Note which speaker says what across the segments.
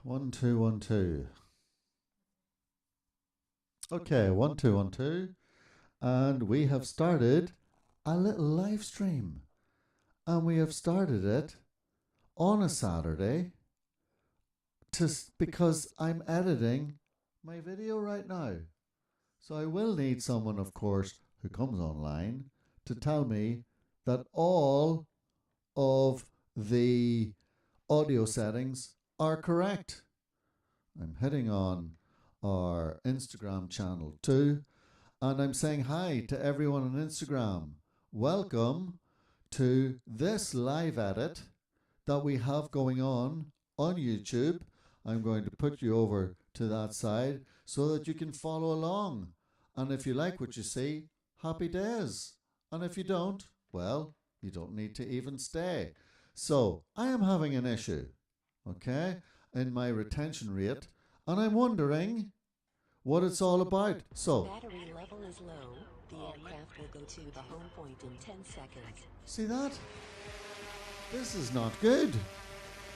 Speaker 1: 1 2 1 2. Okay, 1 2 1 2. And we have started a little live stream. And we have started it on a Saturday because I'm editing my video right now. So I will need someone, of course, who comes online to tell me that all of the audio settings are correct. I'm hitting on our Instagram channel too, and I'm saying hi to everyone on Instagram. Welcome to this live edit that we have going on YouTube. I'm going to put you over to that side so that you can follow along. And if you like what you see, happy days. And if you don't, well, you don't need to even stay. So I am having an issue, okay, in my retention rate, and I'm wondering what it's all about. So,
Speaker 2: battery level is low. The aircraft will go to the home point in 10 seconds.
Speaker 1: See that? This is not good.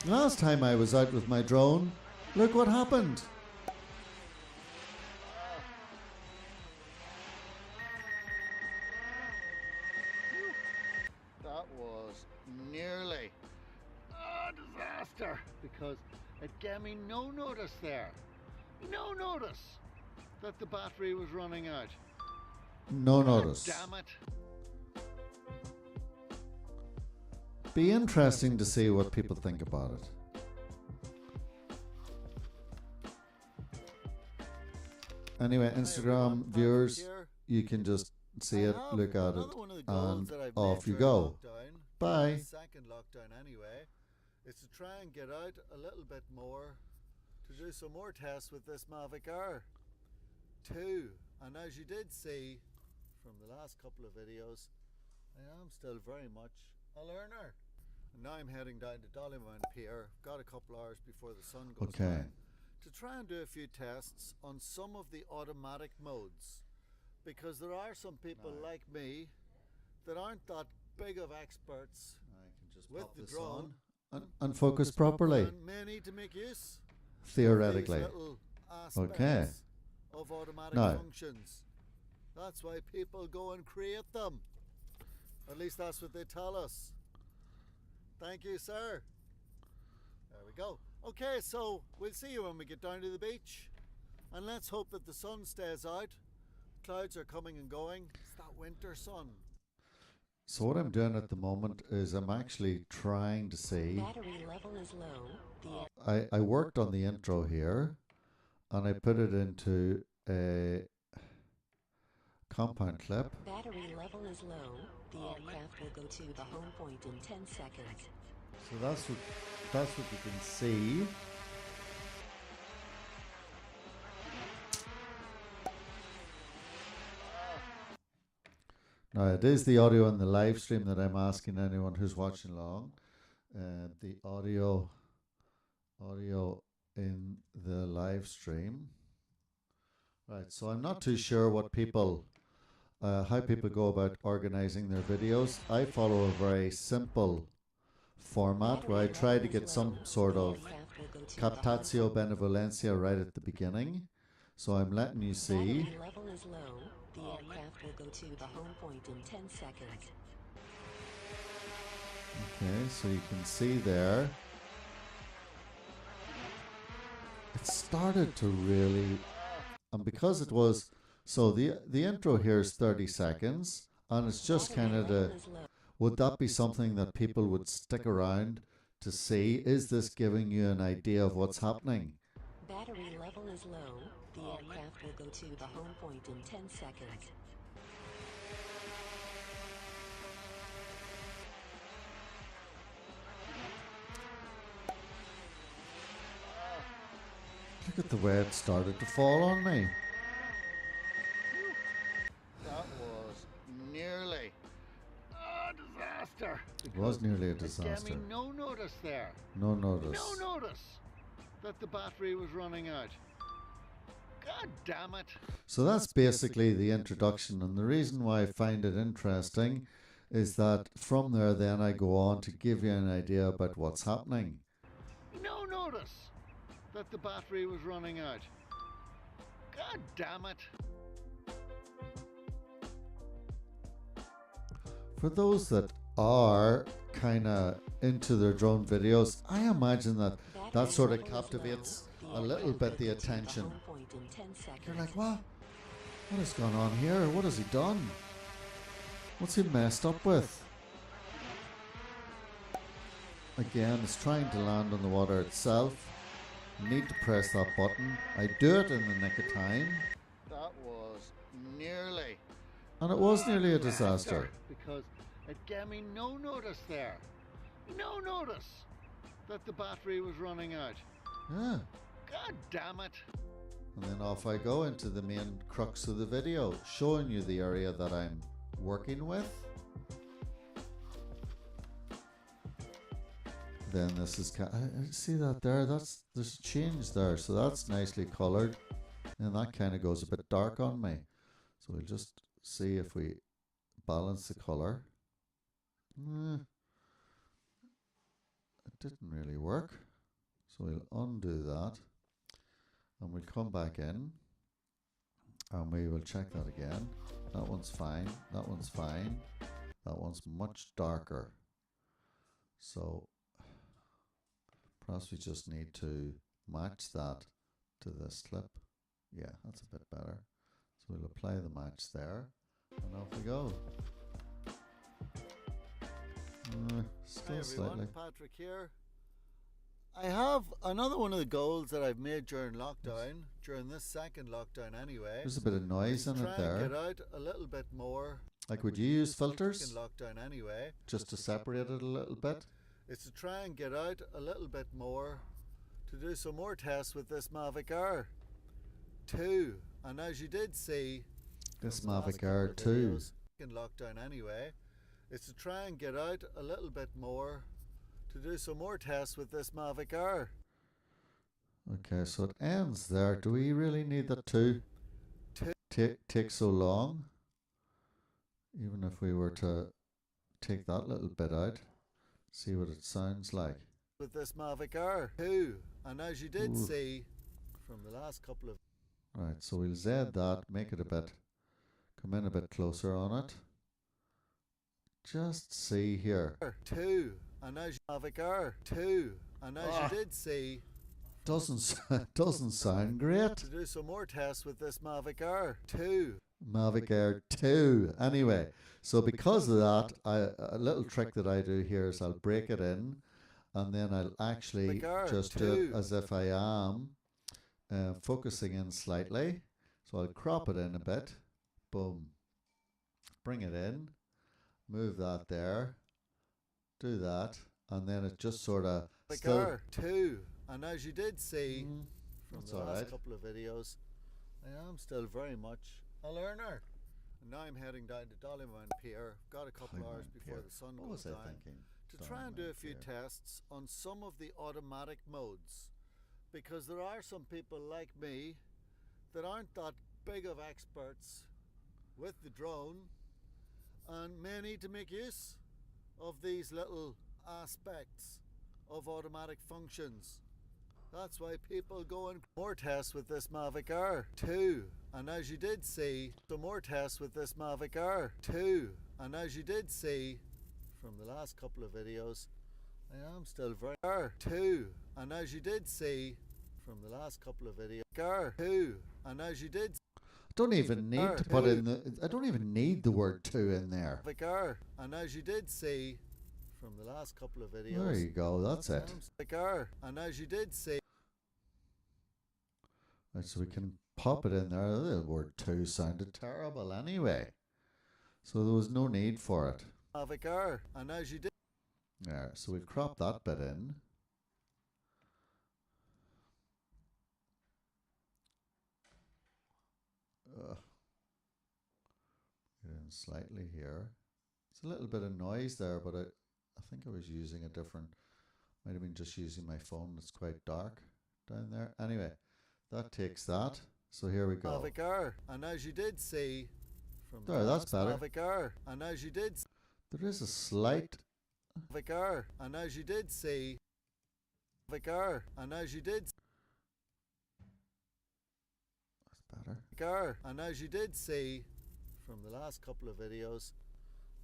Speaker 1: Last time I was out with my drone, look what happened. That was nearly a disaster because it gave me no notice there. No notice that the battery was running out. No notice. Damn it. Be interesting to see what people think about it. Anyway, Instagram viewers, you can just see it, look at it, and off you go. Bye.
Speaker 3: Second lockdown anyway, is to try and get out a little bit more, to do some more tests with this Mavic Air 2. And as you did see from the last couple of videos, I am still very much a learner. And now I'm heading down to Dollymount Pier. Got a couple hours before the sun goes down to try and do a few tests on some of the automatic modes, because there are some people like me that aren't that big of experts with the drone
Speaker 1: and focus properly.
Speaker 3: and may need to make use
Speaker 1: Theoretically.
Speaker 3: of these little aspects
Speaker 1: Okay.
Speaker 3: of automatic
Speaker 1: Now.
Speaker 3: functions. That's why people go and create them. At least that's what they tell us. Thank you, sir. There we go. Okay, so we'll see you when we get down to the beach. And let's hope that the sun stays out. Clouds are coming and going. It's that winter sun.
Speaker 1: So what I'm doing at the moment is I'm actually trying to see.
Speaker 2: Battery level is low. The
Speaker 1: I worked on the intro here, and I put it into a compound clip.
Speaker 2: battery level is low. The aircraft will go to the home point in 10 seconds.
Speaker 1: So that's what you can see. Now it is the audio in the live stream that I'm asking anyone who's watching along. The audio in the live stream. Right, so I'm not too sure what people, how people go about organizing their videos. I follow a very simple format where I try to get some sort of captatio benevolentia right at the beginning. So I'm letting you see.
Speaker 2: Battery level is low. The aircraft will go to the home point in 10 seconds.
Speaker 1: Okay, so you can see there. It started to really, and because it was, so the intro here is 30 seconds, and it's just kind of the, would that be something that people would stick around to see? Is this giving you an idea of what's happening?
Speaker 2: Battery level is low. The aircraft will go to the home point in 10 seconds.
Speaker 1: Look at the way it started to fall on me. That was nearly a disaster. It was nearly a disaster.
Speaker 3: It gave me no notice there.
Speaker 1: No notice.
Speaker 3: No notice that the battery was running out. God damn it.
Speaker 1: So that's basically the introduction, and the reason why I find it interesting is that from there then I go on to give you an idea about what's happening.
Speaker 3: No notice that the battery was running out. God damn it.
Speaker 1: For those that are kind of into their drone videos, I imagine that sort of captivates a little bit the attention. You're like, what? What has gone on here? What has he done? What's he messed up with? Again, it's trying to land on the water itself. Need to press that button. I do it in the nick of time.
Speaker 3: That was nearly.
Speaker 1: And it was nearly a disaster.
Speaker 3: Because it gave me no notice there. No notice that the battery was running out.
Speaker 1: Yeah.
Speaker 3: God damn it.
Speaker 1: And then off I go into the main crux of the video, showing you the area that I'm working with. Then this is, see that there, there's a change there, so that's nicely coloured, and that kind of goes a bit dark on me. So we'll just see if we balance the colour. It didn't really work, so we'll undo that, and we'll come back in, and we will check that again. That one's fine, that one's fine, that one's much darker. So perhaps we just need to match that to this clip. Yeah, that's a bit better. So we'll apply the match there, and off we go. Still
Speaker 3: Hi
Speaker 1: slightly.
Speaker 3: everyone, Patrick here. I have another one of the goals that I've made during lockdown, during this second lockdown anyway.
Speaker 1: There's a bit of noise in it
Speaker 3: Try and
Speaker 1: there.
Speaker 3: get out a little bit more.
Speaker 1: Like, would you use filters
Speaker 3: In lockdown anyway.
Speaker 1: just to separate it a little bit?
Speaker 3: It's to try and get out a little bit more, to do some more tests with this Mavic Air 2. And as you did see,
Speaker 1: This
Speaker 3: from the last
Speaker 1: Mavic
Speaker 3: couple
Speaker 1: Air
Speaker 3: of
Speaker 1: 2.
Speaker 3: videos, in lockdown anyway, it's to try and get out a little bit more, to do some more tests with this Mavic Air.
Speaker 1: Okay, so it ends there. Do we really need that to take so long? Even if we were to take that little bit out, see what it sounds like.
Speaker 3: With this Mavic Air 2. And as you did
Speaker 1: Ooh.
Speaker 3: see from the last couple of
Speaker 1: Right, so we'll Z that, make it a bit, come in a bit closer on it. Just see here.
Speaker 3: 2. And as you Mavic Air 2. And as you did see,
Speaker 1: Doesn't sound great.
Speaker 3: to do some more tests with this Mavic Air 2.
Speaker 1: Mavic Air 2. Anyway, so because of that, a little trick that I do here is I'll break it in, and then I'll actually
Speaker 3: Mavic Air
Speaker 1: just do
Speaker 3: 2.
Speaker 1: it as if I am focusing in slightly. So I'll crop it in a bit. Boom. Bring it in. Move that there. Do that. And then it just sort of
Speaker 3: Mavic Air 2. And as you did see from
Speaker 1: that's
Speaker 3: the
Speaker 1: all
Speaker 3: last
Speaker 1: right.
Speaker 3: couple of videos, I am still very much a learner. And now I'm heading down to Dollymount Pier. Got a couple hours
Speaker 1: Dollymount
Speaker 3: before
Speaker 1: Pier.
Speaker 3: the sun
Speaker 1: What
Speaker 3: goes
Speaker 1: was I
Speaker 3: down
Speaker 1: thinking?
Speaker 3: to try and do a
Speaker 1: Dollymount
Speaker 3: few
Speaker 1: Pier.
Speaker 3: tests on some of the automatic modes, because there are some people like me that aren't that big of experts with the drone and may need to make use of these little aspects of automatic functions. That's why people go and more tests with this Mavic Air 2. And as you did see, some more tests with this Mavic Air 2. And as you did see from the last couple of videos, I am still very Air 2. And as you did see from the last couple of videos, Air 2. And as you did
Speaker 1: Don't even need to put in the. I don't even need the word 2 in there.
Speaker 3: Mavic Air. And as you did see from the last couple of videos,
Speaker 1: There you go. That's it.
Speaker 3: Mavic Air. And as you did see,
Speaker 1: Right, so we can pop it in there. The word 2 sounded terrible anyway. So there was no need for it.
Speaker 3: Mavic Air. And as you did
Speaker 1: There, so we've cropped that bit in. Get in slightly here. It's a little bit of noise there, but I think I was using a different, might have been just using my phone. It's quite dark down there. Anyway, that takes that. So here we go.
Speaker 3: Mavic Air. And as you did see from
Speaker 1: There,
Speaker 3: the
Speaker 1: that's
Speaker 3: last
Speaker 1: better.
Speaker 3: Mavic Air. And as you did
Speaker 1: There is a slight,
Speaker 3: Mavic Air. And as you did see Mavic Air. And as you did
Speaker 1: better.
Speaker 3: Car, and as you did see from the last couple of videos,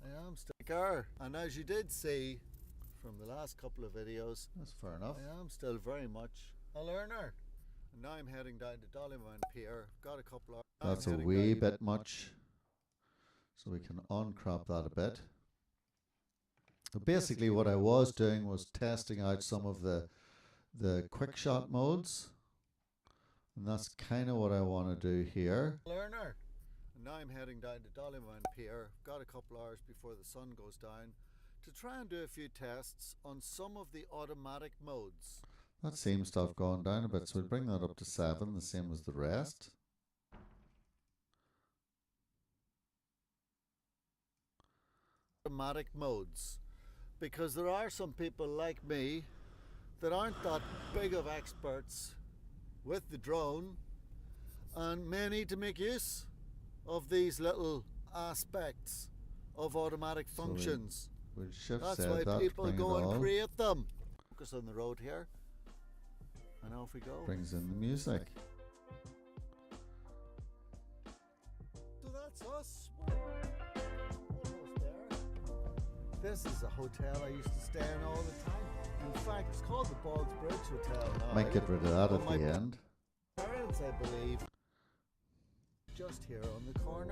Speaker 3: I am still car, and as you did see from the last couple of videos,
Speaker 1: That's fair enough.
Speaker 3: I am still very much a learner. And now I'm heading down to Dollymount Pier. Got a couple of.
Speaker 1: That's a wee bit much. So we can uncrop that a bit. So basically what I was doing was testing out some of the quick shot modes. And that's kind of what I want to do here.
Speaker 3: Learner. And now I'm heading down to Dollymount Pier. Got a couple hours before the sun goes down to try and do a few tests on some of the automatic modes.
Speaker 1: That seems to have gone down a bit, so we'll bring that up to 7, the same as the rest.
Speaker 3: Automatic modes, because there are some people like me that aren't that big of experts with the drone and may need to make use of these little aspects of automatic functions.
Speaker 1: We'll shift
Speaker 3: That's
Speaker 1: set
Speaker 3: why
Speaker 1: that,
Speaker 3: people
Speaker 1: bring
Speaker 3: go
Speaker 1: it
Speaker 3: and
Speaker 1: all.
Speaker 3: create them. Focus on the road here, and off we go.
Speaker 1: Brings in the music.
Speaker 3: So that's us. Almost there. This is a hotel I used to stay in all the time. In fact, it's called the Bald's Bridge Hotel now.
Speaker 1: Might get rid of that
Speaker 3: But
Speaker 1: at the end.
Speaker 3: Parents, I believe, just here on the corner.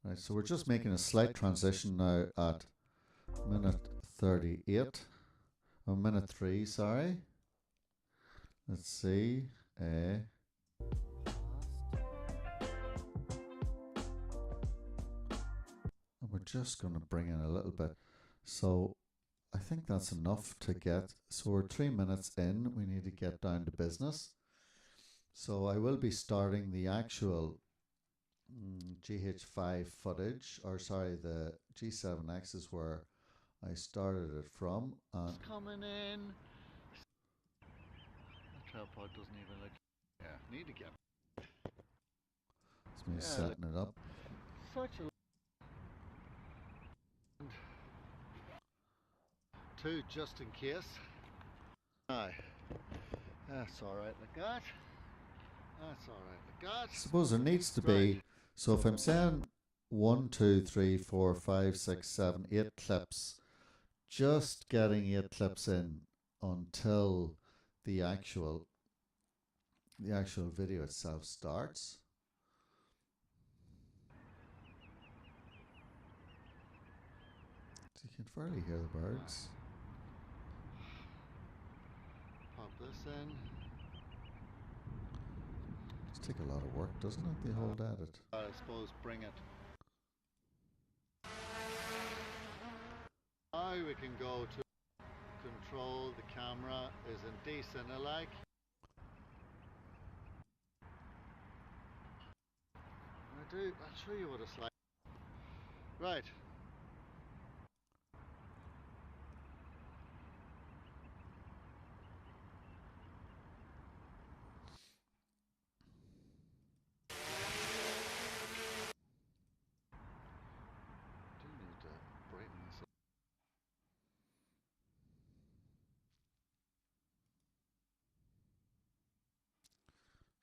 Speaker 1: Right, so we're just making a slight transition now at minute 38. Oh, minute 3, sorry. Let's see. And we're just going to bring in a little bit. So I think that's enough to get. So we're 3 minutes in. We need to get down to business. So I will be starting the actual GH5 footage, or sorry, the G7X is where I started it from.
Speaker 3: It's coming in. The tripod doesn't even look. Yeah, need to get.
Speaker 1: It's me setting it up.
Speaker 3: Such a. Two just in case. Aye. That's alright like that. That's alright like that.
Speaker 1: I suppose there needs to be, so if I'm saying 1, 2, 3, 4, 5, 6, 7, 8 clips, just getting 8 clips in until the actual video itself starts. So you can fairly hear the birds.
Speaker 3: Pop this in.
Speaker 1: It's take a lot of work, doesn't it? The whole edit.
Speaker 3: I suppose bring it. Now we can go to control the camera is indecent alike. I'll show you what it's like. Right. Do need to brighten this up.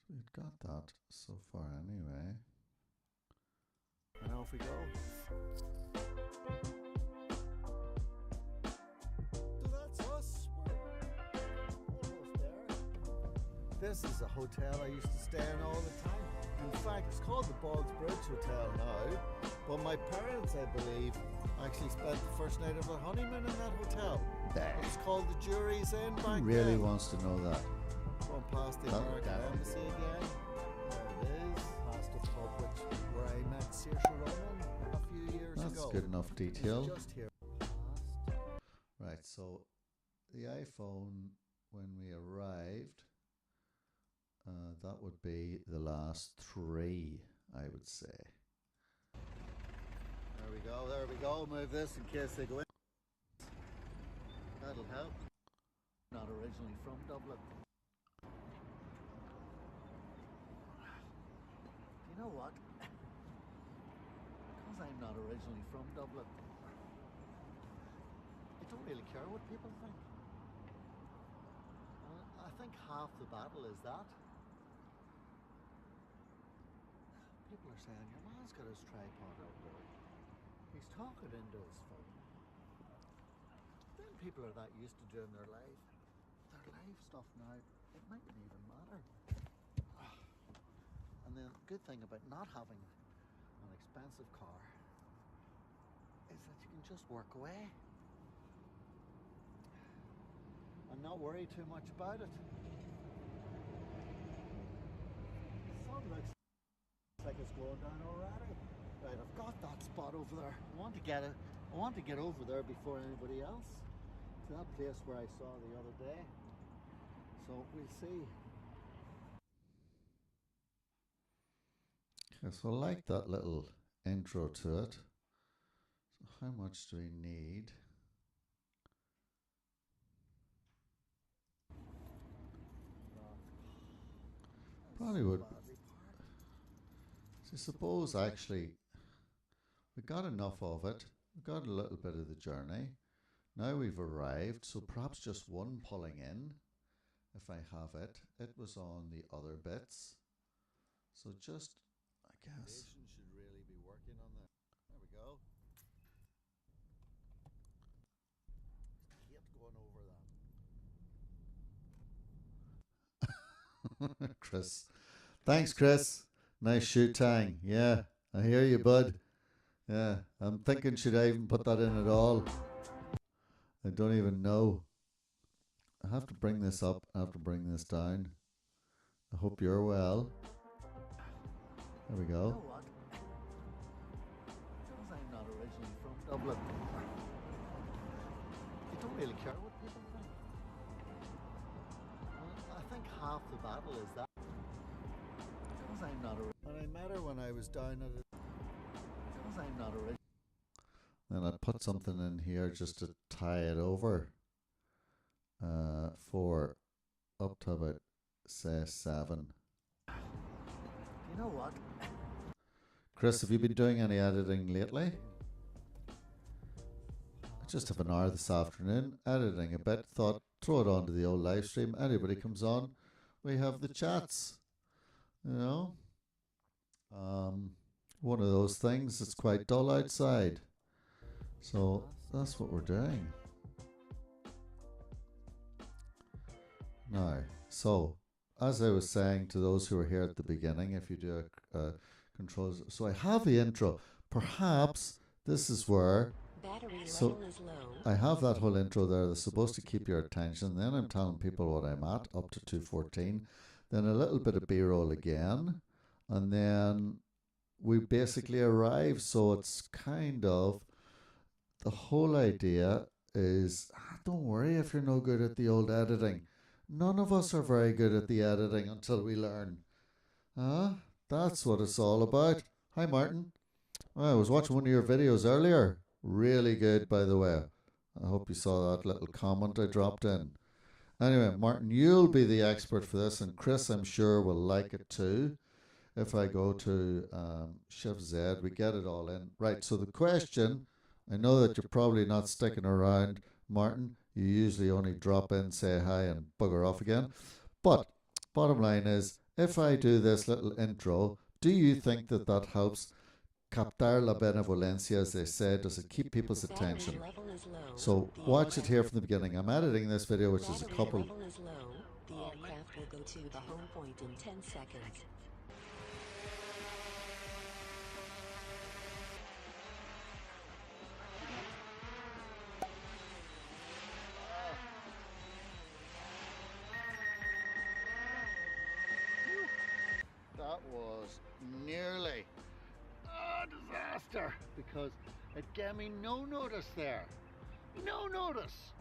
Speaker 1: So we've got that so far anyway.
Speaker 3: And off we go. So that's us. We're almost there. This is a hotel I used to stay in all the time. In fact, it's called the Bald's Bridge Hotel now. But my parents, I believe, actually spent the first night of their honeymoon in that hotel. It was called the Jury's Inn back
Speaker 1: Who really
Speaker 3: then.
Speaker 1: wants to know that?
Speaker 3: Going past the
Speaker 1: That
Speaker 3: American
Speaker 1: definitely.
Speaker 3: Embassy again. There it is. Past a pub where I met Saoirse Ronan a few years
Speaker 1: That's
Speaker 3: ago.
Speaker 1: good enough detail.
Speaker 3: It's just here.
Speaker 1: Right, so the iPhone, when we arrived, that would be the last 3, I would say.
Speaker 3: There we go, there we go. Move this in case they go in. That'll help. Not originally from Dublin. You know what? Because I'm not originally from Dublin, I don't really care what people think. think half the battle is that. People are saying, your man's got his tripod out there. He's talking into his phone. Then people are that used to doing their live stuff now, it mightn't even matter. And the good thing about not having an expensive car is that you can just work away and not worry too much about it. The sun looks like it's going down already. Right, I've got that spot over there. I want to get over there before anybody else, to that place where I saw the other day. So we'll see.
Speaker 1: Okay, so I like that little intro to it. So how much do we need? Probably would. So suppose actually we got enough of it. We got a little bit of the journey. Now we've arrived, so perhaps just one pulling in, if I have it. It was on the other bits. So just, I guess.
Speaker 3: Should really be working on that. There we go. Hate going over that.
Speaker 1: Chris. Thanks, Chris. Nice shoot tang. Yeah, I hear you, bud. Yeah, I'm thinking, should I even put that in at all? I don't even know. I have to bring this up. I have to bring this down. I hope you're well. There we
Speaker 3: You
Speaker 1: go.
Speaker 3: know what? Because I'm not originally from Dublin, I don't really care what people think. I think half the battle is that. Because I'm not originally. And I met her when I was down at it. Because I'm not originally.
Speaker 1: Then I put something in here just to tie it over. For up to about, say, 7.
Speaker 3: You know what?
Speaker 1: Chris, have you been doing any editing lately? I just have an hour this afternoon, editing a bit, thought throw it onto the old live stream. Anybody comes on, we have the chats. You know? One of those things, it's quite dull outside. So that's what we're doing. Now, so as I was saying to those who were here at the beginning, if you do a controls, so I have the intro. Perhaps this is where,
Speaker 2: Battery
Speaker 1: so
Speaker 2: level is low.
Speaker 1: I have that whole intro there that's supposed to keep your attention. Then I'm telling people what I'm at, up to 2:14. Then a little bit of B-roll again. And then we basically arrive. So it's kind of, the whole idea is, don't worry if you're no good at the old editing. None of us are very good at the editing until we learn. That's what it's all about. Hi, Martin. I was watching one of your videos earlier. Really good, by the way. I hope you saw that little comment I dropped in. Anyway, Martin, you'll be the expert for this, and Chris, I'm sure, will like it too. If I go to Chef Z, we get it all in. Right, so the question, I know that you're probably not sticking around, Martin. You usually only drop in, say hi, and bugger off again. But bottom line is, if I do this little intro, do you think that that helps captar la benevolencia, as they say? Does it keep people's attention?
Speaker 2: Battery level is low.
Speaker 1: So
Speaker 2: The
Speaker 1: watch it
Speaker 2: aircraft-
Speaker 1: here from the beginning. I'm editing this video, which is a
Speaker 2: Battery
Speaker 1: couple.
Speaker 2: level is low. The aircraft will go to the home point in 10 seconds.
Speaker 3: That was nearly a disaster because it gave me no notice there. No notice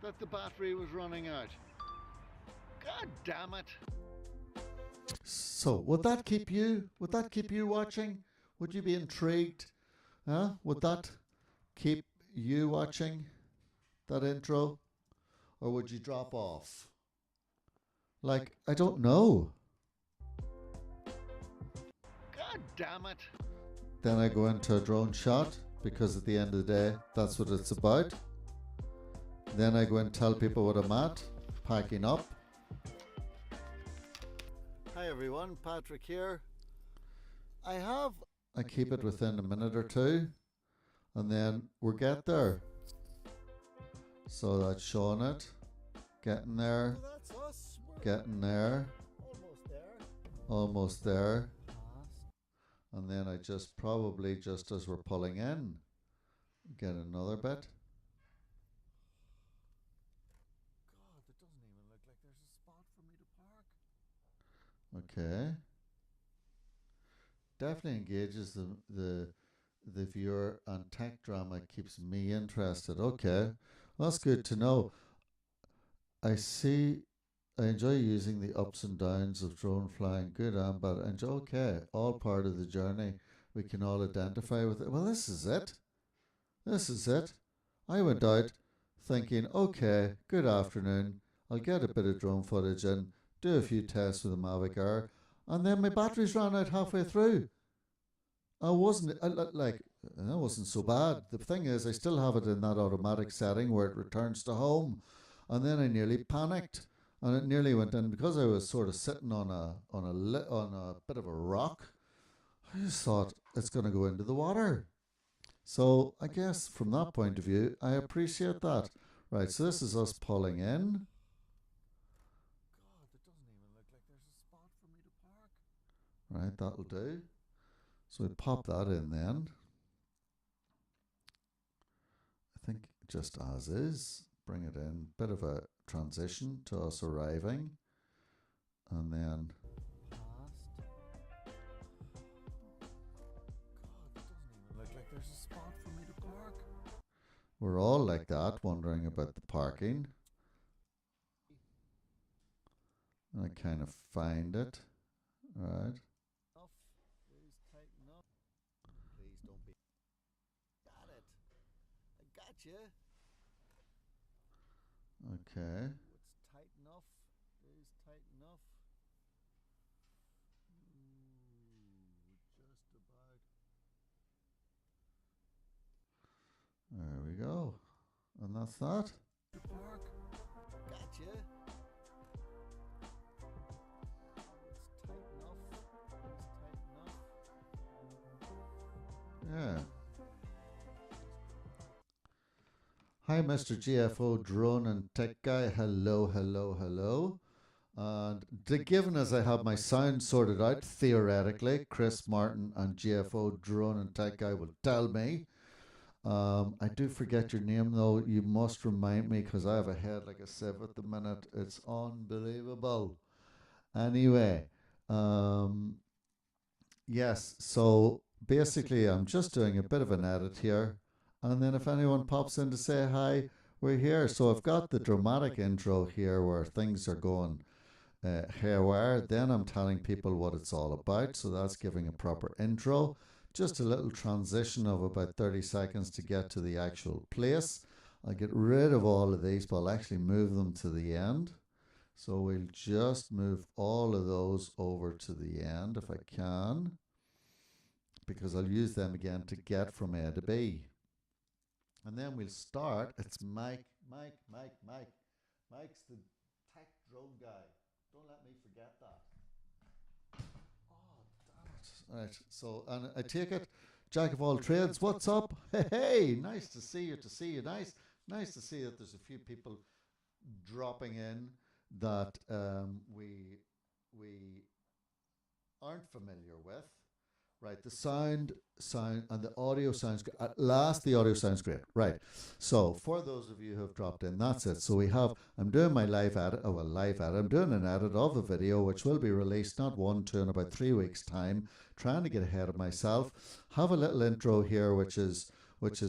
Speaker 3: that the battery was running out. God damn it.
Speaker 1: So would that keep you? Would that keep you watching? Would you be intrigued? Huh? Would that keep you watching that intro? Or would you drop off? Like, I don't know.
Speaker 3: God damn it.
Speaker 1: Then I go into a drone shot because at the end of the day, that's what it's about. Then I go and tell people what I'm at, packing up.
Speaker 3: everyone, Patrick here. I
Speaker 1: keep it within a minute or two, and then we'll get there. So that's showing it, getting there,
Speaker 3: So that's us. We're
Speaker 1: getting there,
Speaker 3: almost there.
Speaker 1: almost there.
Speaker 3: Past.
Speaker 1: And then I just probably, just as we're pulling in, get another bit.
Speaker 3: God, it doesn't even look like there's a spot for me to park.
Speaker 1: Okay. Definitely engages the viewer, and tech drama keeps me interested. Okay, well, that's good to know. I enjoy using the ups and downs of drone flying, good and bad. Okay, all part of the journey. We can all identify with it. Well, this is it. This is it. I went out thinking, okay, good afternoon. I'll get a bit of drone footage and do a few tests with the Mavic Air. And then my batteries ran out halfway through. That wasn't so bad. The thing is, I still have it in that automatic setting where it returns to home. And then I nearly panicked. And it nearly went in because I was sort of sitting on a bit of a rock. I just thought it's going to go into the water. So I guess from that point of view, I appreciate that. Right, so this is us pulling in.
Speaker 3: God, it doesn't even look like there's a spot for me to park.
Speaker 1: Right, that'll do. So we pop that in then. I think just as is. Bring it in. Bit of a transition to us arriving. And then
Speaker 3: Past. God, it doesn't even look like there's a spot for me to park.
Speaker 1: we're all like that, wondering about the parking. And I kind of find it. Right.
Speaker 3: Enough. Please tighten up. Please don't be. Got it. I got you.
Speaker 1: Okay.
Speaker 3: It's tight enough. Please tighten up. Just about.
Speaker 1: There we go. And that's that.
Speaker 3: The park. Got you. It's tight enough. It's tight enough.
Speaker 1: Yeah. Hi, Mr. GFO Drone and Tech Guy. Hello, hello, hello. And given as I have my sound sorted out, theoretically, Chris Martin and GFO Drone and Tech Guy will tell me. I do forget your name, though. You must remind me, because I have a head like a sieve at the minute. It's unbelievable. Anyway, yes, so basically I'm just doing a bit of an edit here. And then if anyone pops in to say hi, we're here. So I've got the dramatic intro here where things are going haywire. Then I'm telling people what it's all about. So that's giving a proper intro. Just a little transition of about 30 seconds to get to the actual place. I'll get rid of all of these, but I'll actually move them to the end. So we'll just move all of those over to the end if I can, because I'll use them again to get from A to B. And then we'll start. It's Mike. Mike's the tech drone guy. Don't let me forget that. Oh, damn it. Right. So, and I take it, Jack of all trades, what's up? Hey, nice to see you. Nice to see that there's a few people dropping in that we aren't familiar with. Right, the sound, and the audio sounds good. At last, the audio sounds great. Right, so for those of you who have dropped in, that's it. So I'm doing my live edit. I'm doing an edit of a video which will be released not 1, 2 in about 3 weeks' time. Trying to get ahead of myself. Have a little intro here, which is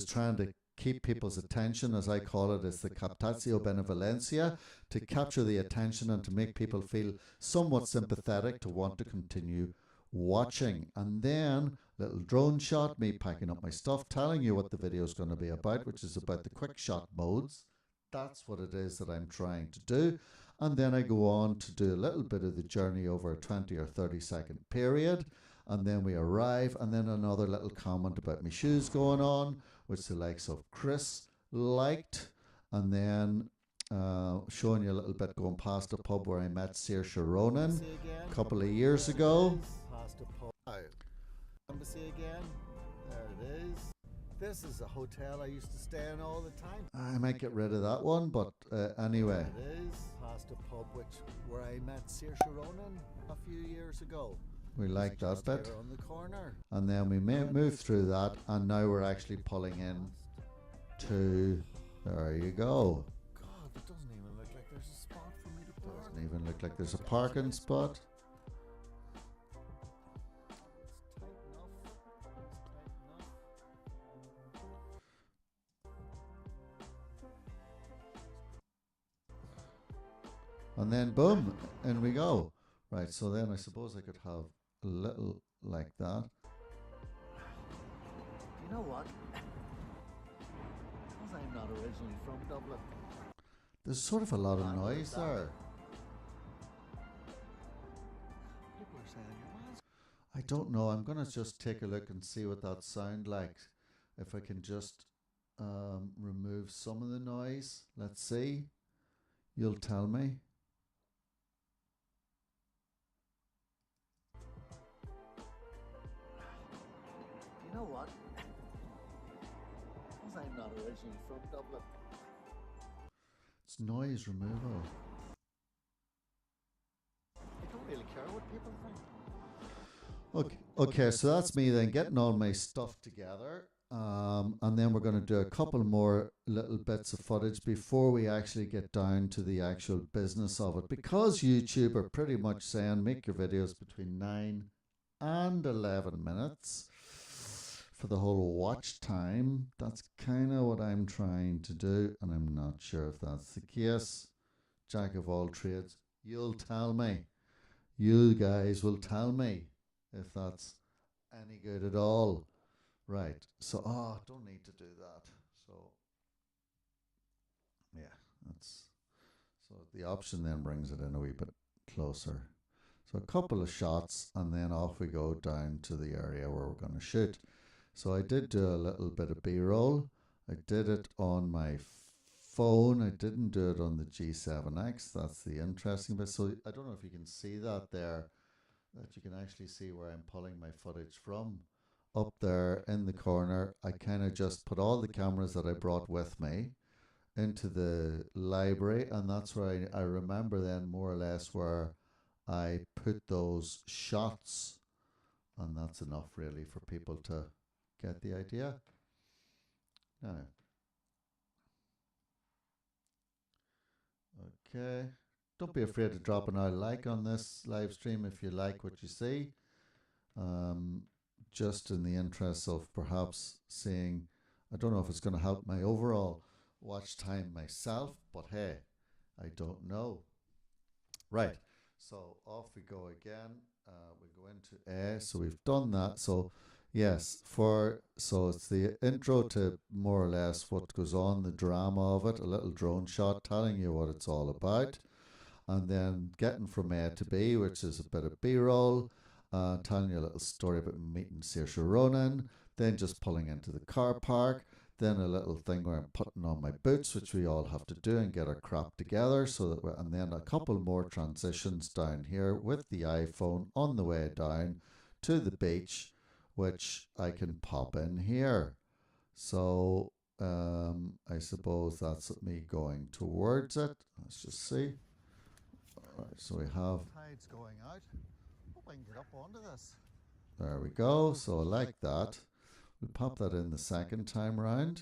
Speaker 1: trying to keep people's attention, as I call it. It's the captatio benevolentia, to capture the attention and to make people feel somewhat sympathetic to want to continue watching. And then little drone shot, me packing up my stuff, telling you what the video is going to be about, which is about the quick shot modes. That's what it is that I'm trying to do. And then I go on to do a little bit of the journey over a 20 or 30 second period, and then we arrive, and then another little comment about my shoes going on, which the likes of Chris liked. And then showing you a little bit going past the pub where I met Saoirse Ronan
Speaker 3: See again.
Speaker 1: a couple of years ago.
Speaker 3: Past a pub. Embassy again. There it is. This is a hotel I used to stay in all the time.
Speaker 1: I might get rid of that one, but anyway.
Speaker 3: There it is. Past a pub where I met Saoirse Ronan a few years ago.
Speaker 1: We like that
Speaker 3: Just
Speaker 1: bit.
Speaker 3: here on the corner.
Speaker 1: And then we move through that, and now we're actually pulling in to, there you go.
Speaker 3: God, it doesn't even look like there's a spot for me to park.
Speaker 1: Doesn't even look like there's a parking spot.
Speaker 3: It's tight enough.
Speaker 1: And then boom, in we go. Right, so then I suppose I could have a little like that.
Speaker 3: You know what? Because I'm not originally from Dublin.
Speaker 1: There's sort of a lot of noise there.
Speaker 3: People are saying you're mad.
Speaker 1: I don't know. I'm going to just take a look and see what that sound like. If I can just remove some of the noise. Let's see. You'll tell me.
Speaker 3: You know what? Because I'm not originally from Dublin.
Speaker 1: It's noise removal.
Speaker 3: I don't really care what people think.
Speaker 1: Okay, so that's me then getting all my stuff together. And then we're going to do a couple more little bits of footage before we actually get down to the actual business of it. Because YouTube are pretty much saying make your videos between 9 and 11 minutes for the whole watch time. That's kind of what I'm trying to do, and I'm not sure if that's the case. Jack of all trades, you'll tell me. You guys will tell me if that's any good at all. Right, so, don't need to do that. So, yeah, that's, so the option then brings it in a wee bit closer. So a couple of shots, and then off we go down to the area where we're going to shoot. So I did do a little bit of B-roll. I did it on my phone. I didn't do it on the G7X. That's the interesting bit. So I don't know if you can see that there, that you can actually see where I'm pulling my footage from. Up there in the corner, I kind of just put all the cameras that I brought with me into the library, and that's where I remember then more or less where I put those shots, and that's enough really for people to get the idea. Now, okay, don't be afraid to drop an like on this live stream if you like what you see. Just in the interest of perhaps seeing, I don't know if it's going to help my overall watch time myself, but hey, I don't know. Right, so off we go again. We go into A, so we've done that. So yes, so it's the intro to more or less what goes on, the drama of it, a little drone shot telling you what it's all about, and then getting from A to B, which is a bit of B-roll, telling you a little story about meeting Saoirse Ronan, then just pulling into the car park, then a little thing where I'm putting on my boots, which we all have to do and get our crap together, so that and then a couple more transitions down here with the iPhone on the way down to the beach, which I can pop in here. So I suppose that's me going towards it. Let's just see. All right, so we have,
Speaker 3: Tide's going out. Hope I can get up onto this.
Speaker 1: there we go. So I like that. We pop that in the second time round.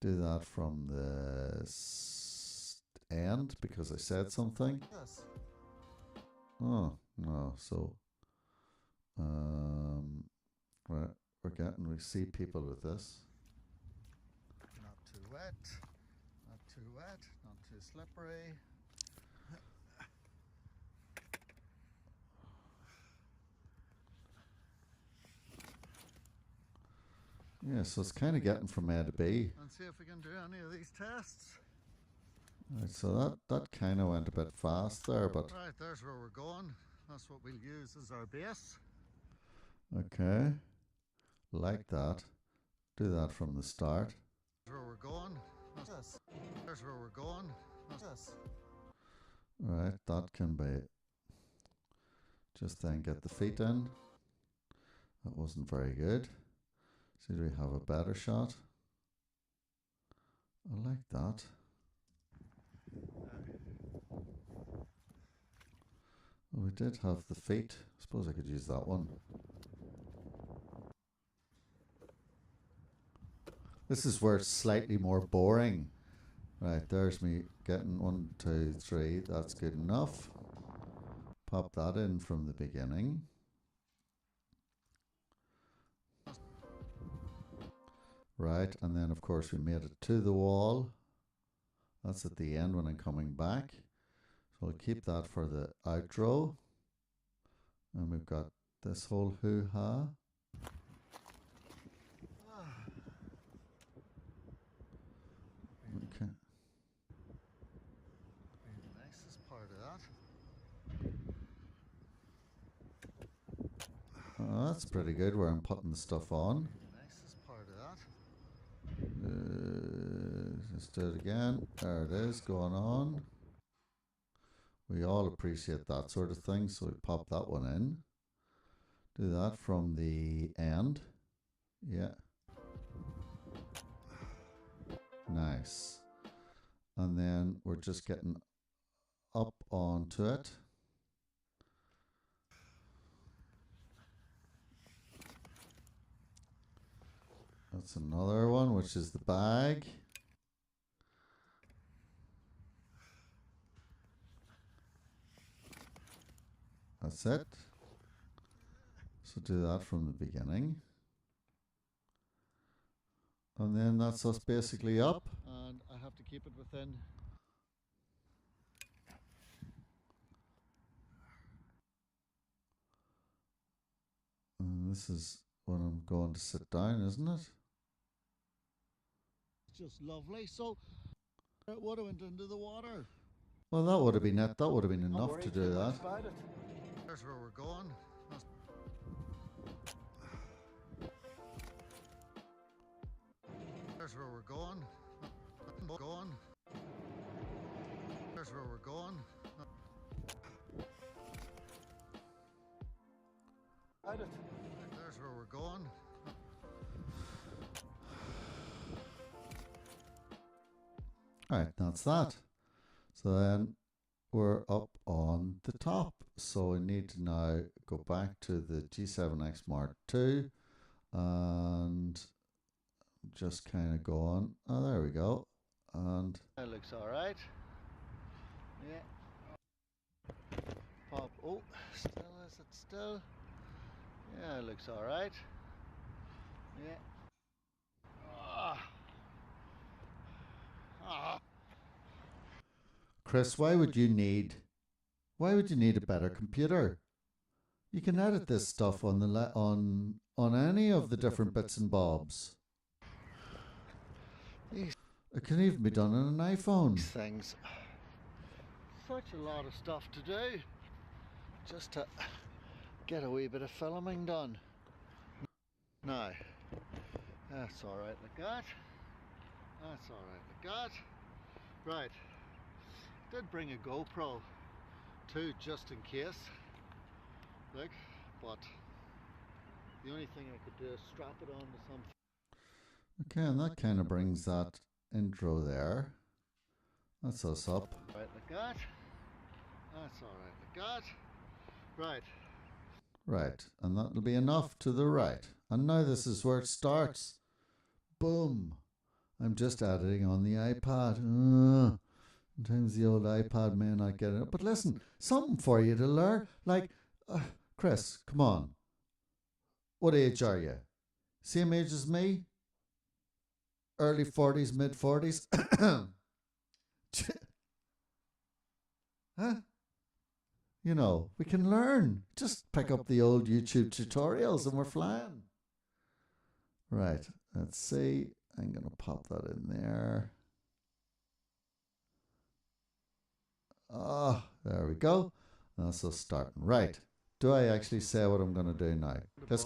Speaker 1: Do that from the end because I said something.
Speaker 3: Yes.
Speaker 1: Oh, no. So we see people with this.
Speaker 3: Not too wet. Not too wet. Not too slippery.
Speaker 1: Yeah, so it's kind of getting from A to B.
Speaker 3: And see if we can do any of these tests.
Speaker 1: Right, so that kind of went a bit fast there, but
Speaker 3: Right, there's where we're going. That's what we'll use as our base.
Speaker 1: okay. Like that. Do that from the start.
Speaker 3: There's where we're going. There's where we're going. Yes.
Speaker 1: Right, that can be. Just then get the feet in. That wasn't very good. See, do we have a better shot? I like that. Well, we did have the feet. I suppose I could use that one. This is where it's slightly more boring. Right, there's me getting 1, 2, 3. That's good enough. Pop that in from the beginning. Right, and then of course we made it to the wall. That's at the end when I'm coming back. So I'll keep that for the outro. And we've got this whole hoo-ha. Okay.
Speaker 3: The nicest part of that.
Speaker 1: Oh, that's pretty good where I'm putting the stuff on.
Speaker 3: The nicest part of that.
Speaker 1: Let's do it again. There it is, going on. We all appreciate that sort of thing, so we pop that one in. Do that from the end. Yeah. Nice. And then we're just getting up onto it. That's another one, which is the bag. That's it. So do that from the beginning. And then that's us basically up.
Speaker 3: And I have to keep it within.
Speaker 1: And this is when I'm going to sit down, isn't it?
Speaker 3: It's just lovely. So it would have went into the water.
Speaker 1: Well, that would have been it. That would have been enough to do that.
Speaker 3: There's where we're going. There's where we're going. There's where we're going. There's where we're going.
Speaker 1: Alright, that's that. So then we're up on the top. So we need to now go back to the G7X Mark II and just kind of go on. Oh, there we go. And
Speaker 3: That looks alright. Yeah. Pop. Oh, still, is it still? Yeah, it looks alright. Yeah.
Speaker 1: Chris, why would you need a better computer? You can edit this stuff on the on any of the different bits and bobs. It can even be done on an iPhone.
Speaker 3: These things. Such a lot of stuff to do just to get a wee bit of filming done. Now, that's alright like that. That's alright like that. Right. Did bring a GoPro too, just in case. Look, but the only thing I could do is strap it onto something.
Speaker 1: Okay, and that kind of brings that intro there. That's us up.
Speaker 3: Right like that. That's alright like that. Right.
Speaker 1: Right, and that'll be enough to the right. And now this is where it starts. Boom. I'm just editing on the iPad. Sometimes the old iPad may not get it. But listen, something for you to learn. Like, Chris, come on. What age are you? Same age as me? Early 40s, mid 40s? Huh? You know, we can learn. Just pick up the old YouTube tutorials and we're flying. Right, let's see. I'm going to pop that in there. Ah, there we go. That's us starting. Right. Do I actually say what I'm going to do now? Let's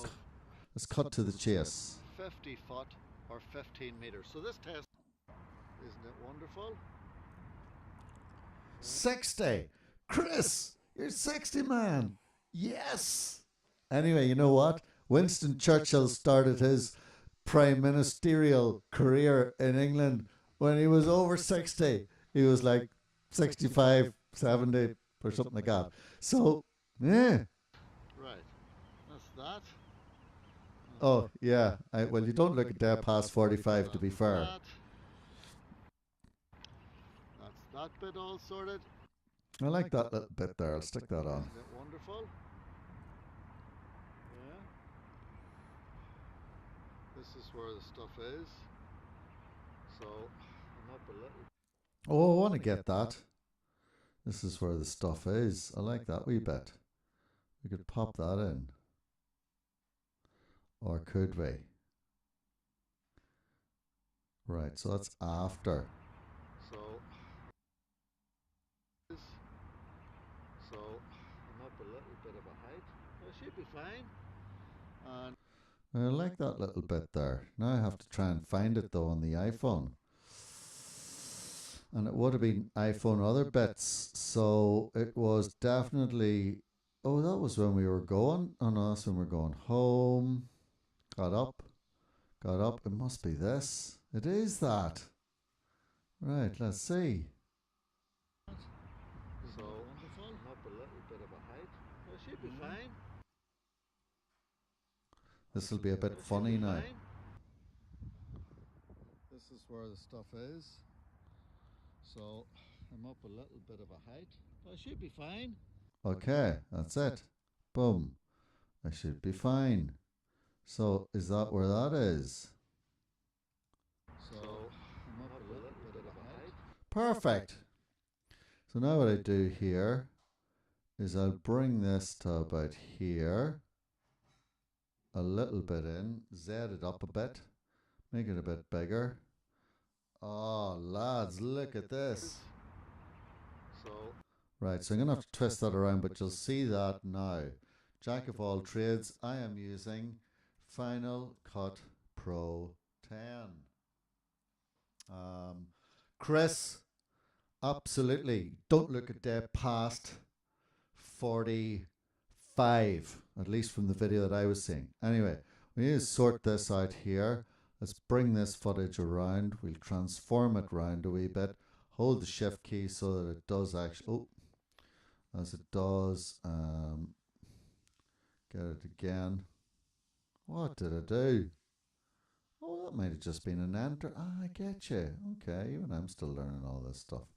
Speaker 1: cut to the chase.
Speaker 3: 50 foot or 15 meters. So this test, isn't it wonderful?
Speaker 1: 60. Chris, you're 60, man. Yes. Anyway, you know what? Winston Churchill started his prime ministerial career in England when he was over 60. He was like 65, 70 or something like that. So, yeah.
Speaker 3: Right. That's that.
Speaker 1: Oh, yeah. Well, you don't look a day past 45, to be fair.
Speaker 3: That's that bit all sorted.
Speaker 1: I like that little bit there. I'll stick that on.
Speaker 3: Isn't it wonderful? Yeah. This is where the stuff is. So I'm up a little.
Speaker 1: Oh, I want to get that. This is where the stuff is. I like that wee bit. We could pop that in. Or could we? Right, so that's after.
Speaker 3: So I'm up a little bit of a height. I should be fine. And
Speaker 1: I like that little bit there. Now I have to try and find it though on the iPhone. And it would have been iPhone other bits. So it was definitely... Oh, that was when we were going. Oh no, that's when we were going home. Got up. It must be this. It is that. Right, let's see.
Speaker 3: so I'm up a little bit of a height. I should be fine.
Speaker 1: This will be a bit funny now.
Speaker 3: This is where the stuff is. So I'm up a little bit of a height. I should be fine.
Speaker 1: Okay, that's it. Boom. I should be fine. So is that where that is?
Speaker 3: So I'm up a little bit of a height.
Speaker 1: Perfect. So now what I do here is I'll bring this to about here. A little bit in. Z it up a bit. Make it a bit bigger. Oh, lads, look at this.
Speaker 3: So
Speaker 1: Right, so I'm going to have to twist that around, but you'll see that now. Jack of all trades, I am using Final Cut Pro 10. Chris, absolutely, don't look a day past 45, at least from the video that I was seeing. Anyway, we need to sort this out here. Let's bring this footage around. We'll transform it around a wee bit. Hold the shift key so that it does actually... Oh, as it does. Get it again. What did I do? Oh, that might have just been an enter. Ah, I get you. Okay, even I'm still learning all this stuff.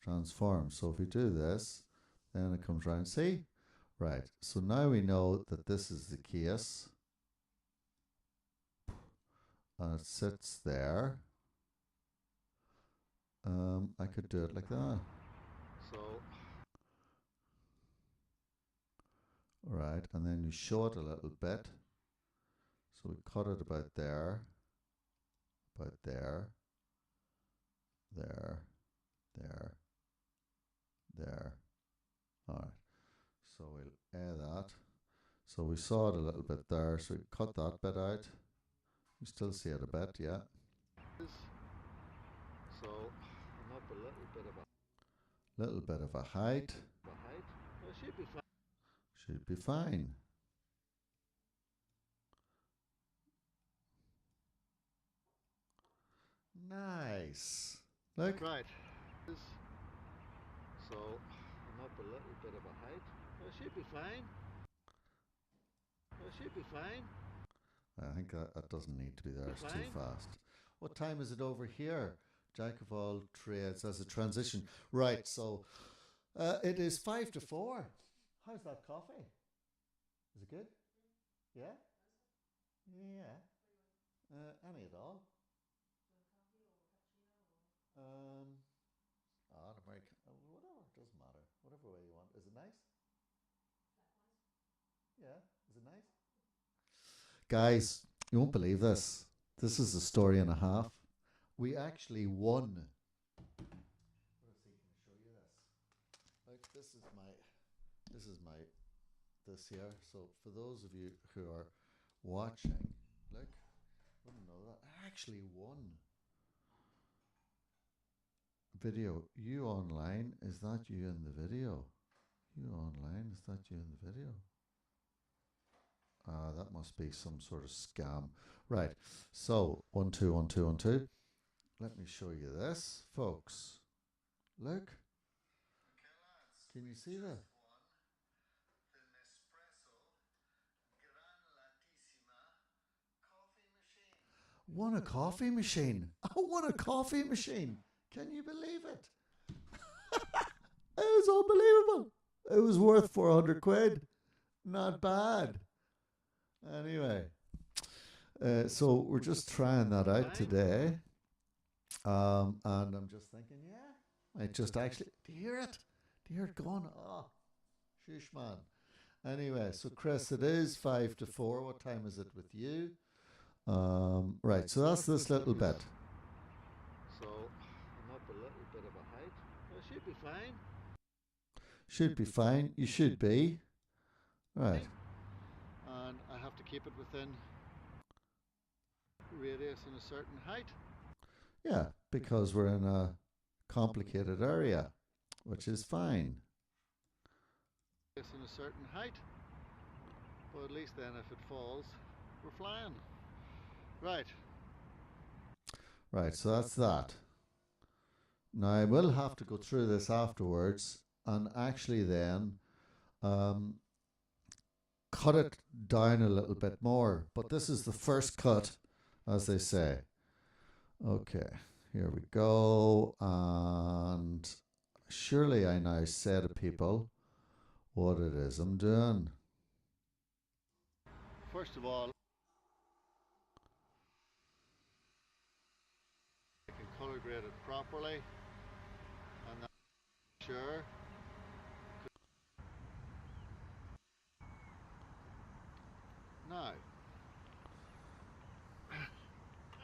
Speaker 1: Transform. So if we do this, then it comes around. See? Right. So now we know that this is the case. And it sits there. I could do it like that.
Speaker 3: so
Speaker 1: Right, and then you show it a little bit. So we cut it about there, there, there. All right, so we'll add that. So we saw it a little bit there, so we cut that bit out. You still see it a bit, yeah.
Speaker 3: so I'm up a
Speaker 1: Little bit of a height.
Speaker 3: height. I should be fine.
Speaker 1: Should be fine. Nice. Look.
Speaker 3: Right. So I'm up a little bit of a height. I should be fine. I should be fine.
Speaker 1: I think that doesn't need to be there. It's too
Speaker 3: Fine.
Speaker 1: fast. What time is it over here? Jack of all trades as a transition. Right, so it is 5 to 4. How's that coffee? Is it good? Yeah? Yeah. Any at all? American, whatever, it doesn't matter. Whatever way you want. Is it nice? Yeah. Is it nice? Guys, you won't believe this. This is a story and a half. We actually won. Let's see, can I show you this? Like this here. So for those of you who are watching, look, wouldn't know that. I actually won video. You online, is that you in the video? You online, is that you in the video? That must be some sort of scam. Right, so 1 2 1 2 1 2. Let me show you this, folks. Look. Can you see that? Won a coffee machine. I won a coffee machine. Can you believe it? It was unbelievable. It was worth 400 quid. Not bad. Anyway, so we're just trying that out today. And I'm just thinking, yeah, I just actually, do you hear it? Do you hear it going? Oh, shush, man. Anyway, so Chris, it is 5 to 4. What time is it with you? Right, so that's this little bit.
Speaker 3: So I'm up a little bit of a height. I should be fine.
Speaker 1: Should be fine. You should be. Right.
Speaker 3: And I have to keep it within radius in a certain height.
Speaker 1: Yeah, because we're in a complicated area, which is fine.
Speaker 3: In a certain height. But at least then if it falls, we're flying. Right.
Speaker 1: Right, so that's that. Now I will have to go through this afterwards and actually then cut it down a little bit more. But this is the first cut, as they say. Okay, here we go. And surely I now say to people what it is I'm doing.
Speaker 3: First of all, I can color grade it properly, and that's sure. Now,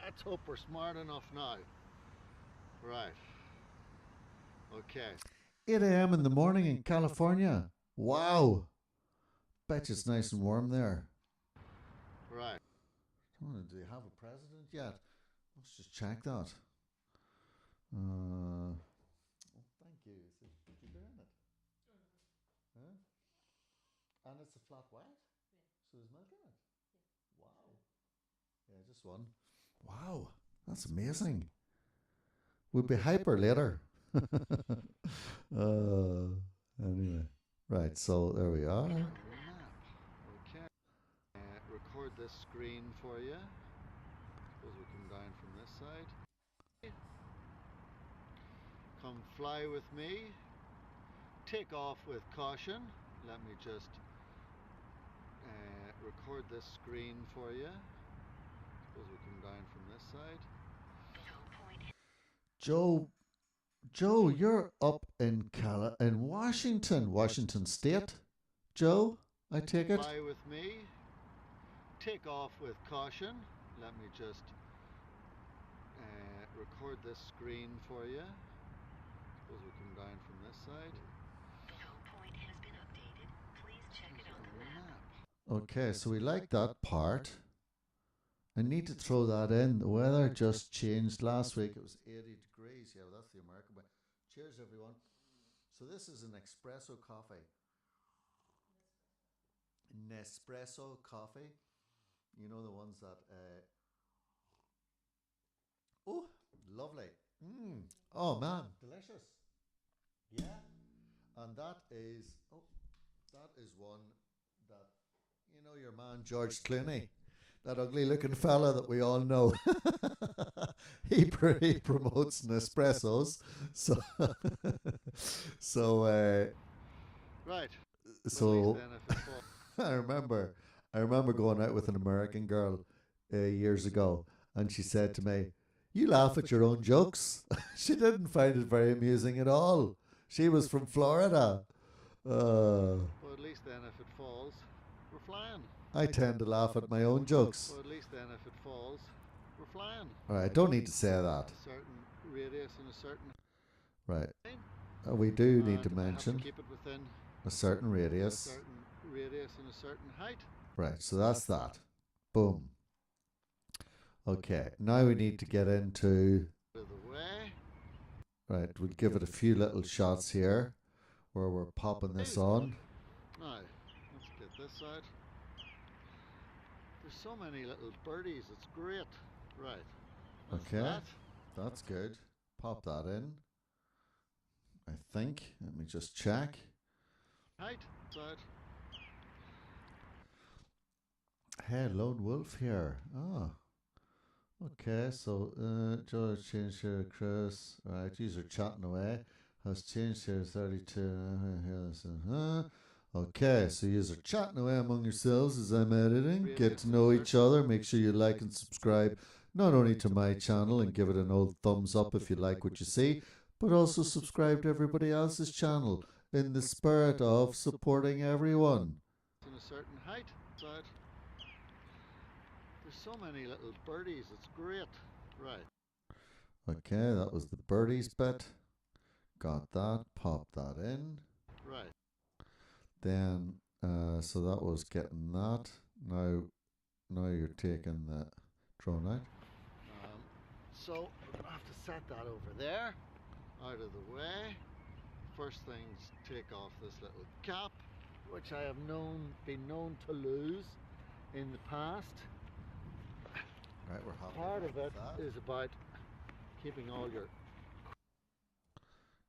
Speaker 3: let's hope we're smart enough now. Right. Okay.
Speaker 1: 8 a.m. in the morning in California. Wow. Bet you it's nice and warm there.
Speaker 3: Right.
Speaker 1: Do you have a president yet? Let's just check that. Oh, thank you. Did you burn it? Huh? And it's a flat white? Yeah. So there's milk in it? Yeah. Wow. Yeah, just one. Wow. That's amazing. We'll be hyper later. Anyway. Right, so there we are.
Speaker 3: Okay. Record this screen for you. Suppose we come down from this side. Come fly with me. Take off with caution. Let me just record this screen for you. Suppose we come down from this side.
Speaker 1: Joe, you're up in Washington State. Joe, I take it.
Speaker 3: Fly with me. Take off with caution. Let me just record this screen for you. Suppose we come down from this side.
Speaker 2: The home point has been updated. Please check it on the map.
Speaker 1: Okay, so we like that part. I need to throw that in. The weather just changed last week. It was 80 degrees. Yeah, well, that's the American way. Cheers, everyone. So this is an espresso coffee. Nespresso coffee. You know the ones that... oh, lovely. Oh, man. Delicious. Yeah. And that is... oh, that is one that... you know your man, George Clooney. That ugly-looking fella that we all know. he promotes Nespressos. So,
Speaker 3: right.
Speaker 1: So I remember going out with an American girl years ago, and she said to me, "You laugh at your own jokes." She didn't find it very amusing at all. She was from Florida.
Speaker 3: Well, at least then, if it falls, we're flying.
Speaker 1: I tend to laugh at my own jokes.
Speaker 3: Well, at least then, if it falls, we're flying.
Speaker 1: All right, I don't need to say that.
Speaker 3: A certain radius and a certain...
Speaker 1: right. We do need to
Speaker 3: and
Speaker 1: mention
Speaker 3: have to keep it within
Speaker 1: a certain
Speaker 3: a
Speaker 1: radius.
Speaker 3: certain radius and a certain height.
Speaker 1: Right, so that's that. Boom. Okay, now we need to get into...
Speaker 3: Out of the way.
Speaker 1: Right, we'll give it a few little shots here where we're popping this on.
Speaker 3: Now, let's get this out. There's so many little birdies, it's great. Right. That's
Speaker 1: Okay,
Speaker 3: that.
Speaker 1: that's good. Pop that in. I think. Let me just check.
Speaker 3: Height, out.
Speaker 1: Hey, Lone Wolf here. Ah. Okay, so George changed here, Chris. Right, these are chatting away. Has changed here 32. Okay, so you are chatting away among yourselves as I'm editing. Get to know each other. Make sure you like and subscribe not only to my channel and give it an old thumbs up if you like what you see, but also subscribe to everybody else's channel in the spirit of supporting everyone.
Speaker 3: In a certain height, out. There's so many little birdies, it's great. Right.
Speaker 1: Okay, that was the birdies bit. Got that, pop that in.
Speaker 3: Right.
Speaker 1: Then, so that was getting that. Now you're taking the drone out.
Speaker 3: So we're gonna have to set that over there, out of the way. First things, take off this little cap, which I have been known to lose in the past.
Speaker 1: Right, we're happy.
Speaker 3: Part of
Speaker 1: with
Speaker 3: it
Speaker 1: that.
Speaker 3: is about keeping all your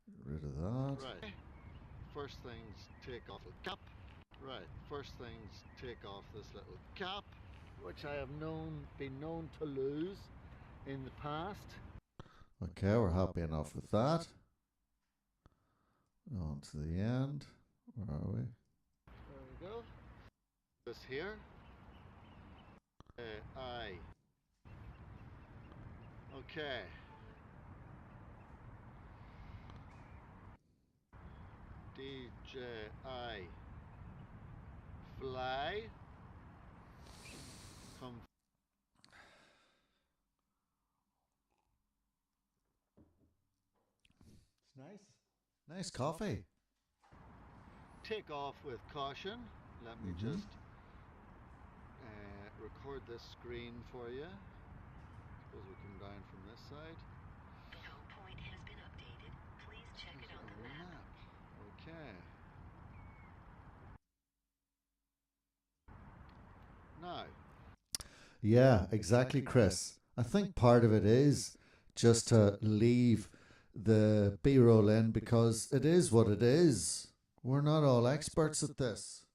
Speaker 1: Get rid of that.
Speaker 3: right. First things, take off the cap. Right. First things, take off this little cap, which I have been known to lose in the past.
Speaker 1: Okay, we're happy enough with that. On to the end. Where are we?
Speaker 3: There we go. This here. I. Okay. DJI Fly. Come.
Speaker 1: It's nice. Nice coffee.
Speaker 3: Take off with caution. Let me just record this screen for you. Suppose we come down from this side.
Speaker 2: The home point has been updated. Please check it on the map.
Speaker 3: Okay. Now.
Speaker 1: Yeah, exactly, Chris. I think part of it is just to leave the B-roll in because it is what it is. We're not all experts at this.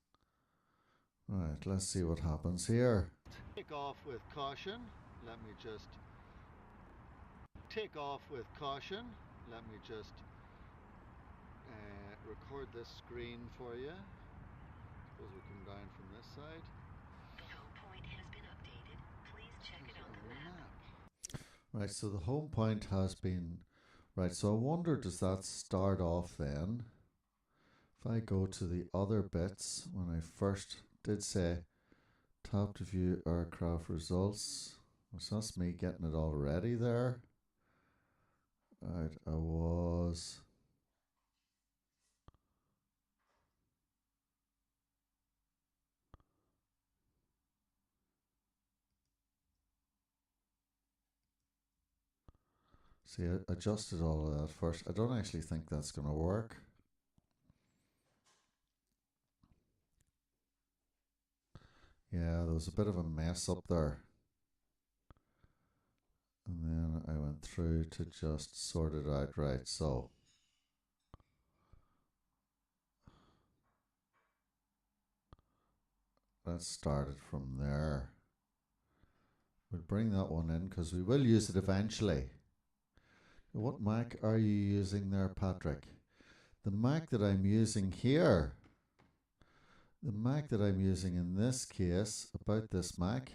Speaker 1: Right, let's see what happens here.
Speaker 3: Take off with caution. Let me just take off with caution. Let me just record this screen for you. Suppose we come down from this side.
Speaker 2: The home point has been updated. Please check it on the map.
Speaker 1: Right, so the home point has been... Right, so I wonder, does that start off then? If I go to the other bits, when I first did say tap to view aircraft results, so that's me getting it already there. Right, I was... See, I adjusted all of that first. I don't actually think that's going to work. Yeah, there was a bit of a mess up there. And then I went through to just sort it out right. So let's start it from there. We'll bring that one in because we will use it eventually. What Mac are you using there, Patrick? The Mac that I'm using here, the Mac that I'm using in this case, about this Mac,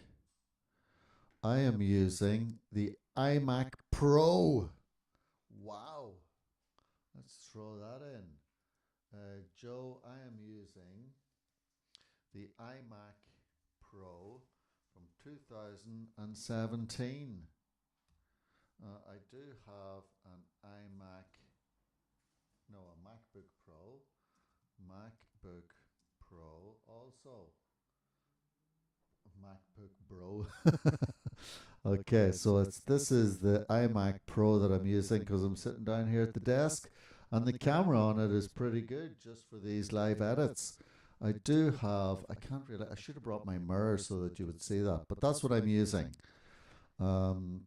Speaker 1: I am using the iMac Pro. Wow. Let's throw that in. Joe, I am using the iMac Pro from 2017. I do have an a MacBook Pro also. MacBook Pro. Okay, so this is the iMac Pro that I'm using because I'm sitting down here at the desk, and the camera on it is pretty good just for these live edits. I do have, I can't really, I should have brought my mirror so that you would see that, but that's what I'm using. And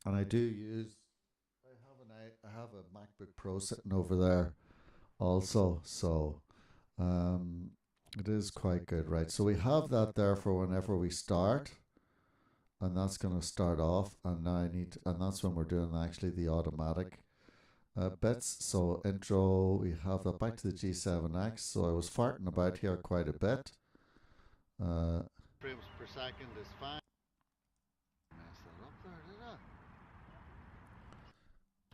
Speaker 1: I do use, I have a MacBook Pro sitting over there also, so it is quite good, right? So we have that there for whenever we start, and that's going to start off, and now and that's when we're doing actually the automatic bits. So intro, we have that back to the G7X. So I was farting about here quite a bit.
Speaker 3: Frames per second is fine. Mess that up there, did I?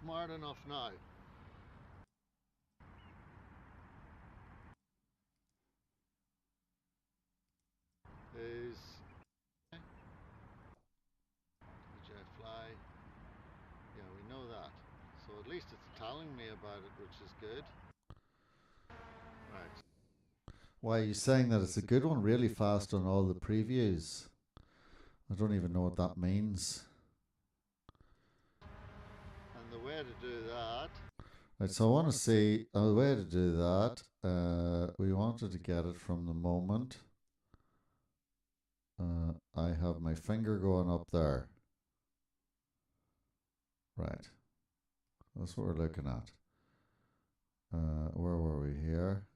Speaker 3: Smart enough now. Is jet fly. Yeah, we know that. So at least it's telling me about it, which is good. Right.
Speaker 1: Why are you saying that it's a good one? Really fast on all the previews. I don't even know what that means.
Speaker 3: And the way to do that.
Speaker 1: Right, so I want to see a way to do that. We wanted to get it from the moment I have my finger going up there. Right. That's what we're looking at. Where were we here?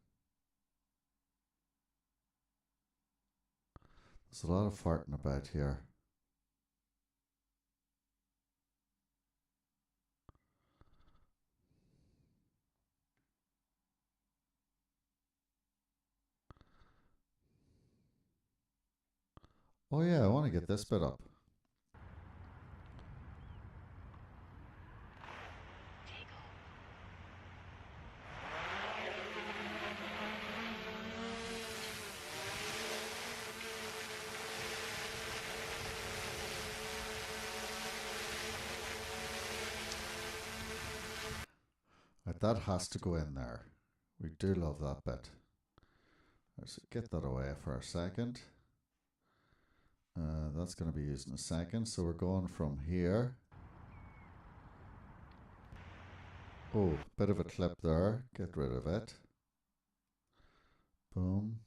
Speaker 1: There's a lot of farting about here. Oh yeah, I want to get this bit up. Right, that has to go in there. We do love that bit. Let's get that away for a second. That's going to be used in a second. So we're going from here. Oh, bit of a clip there. Get rid of it. Boom.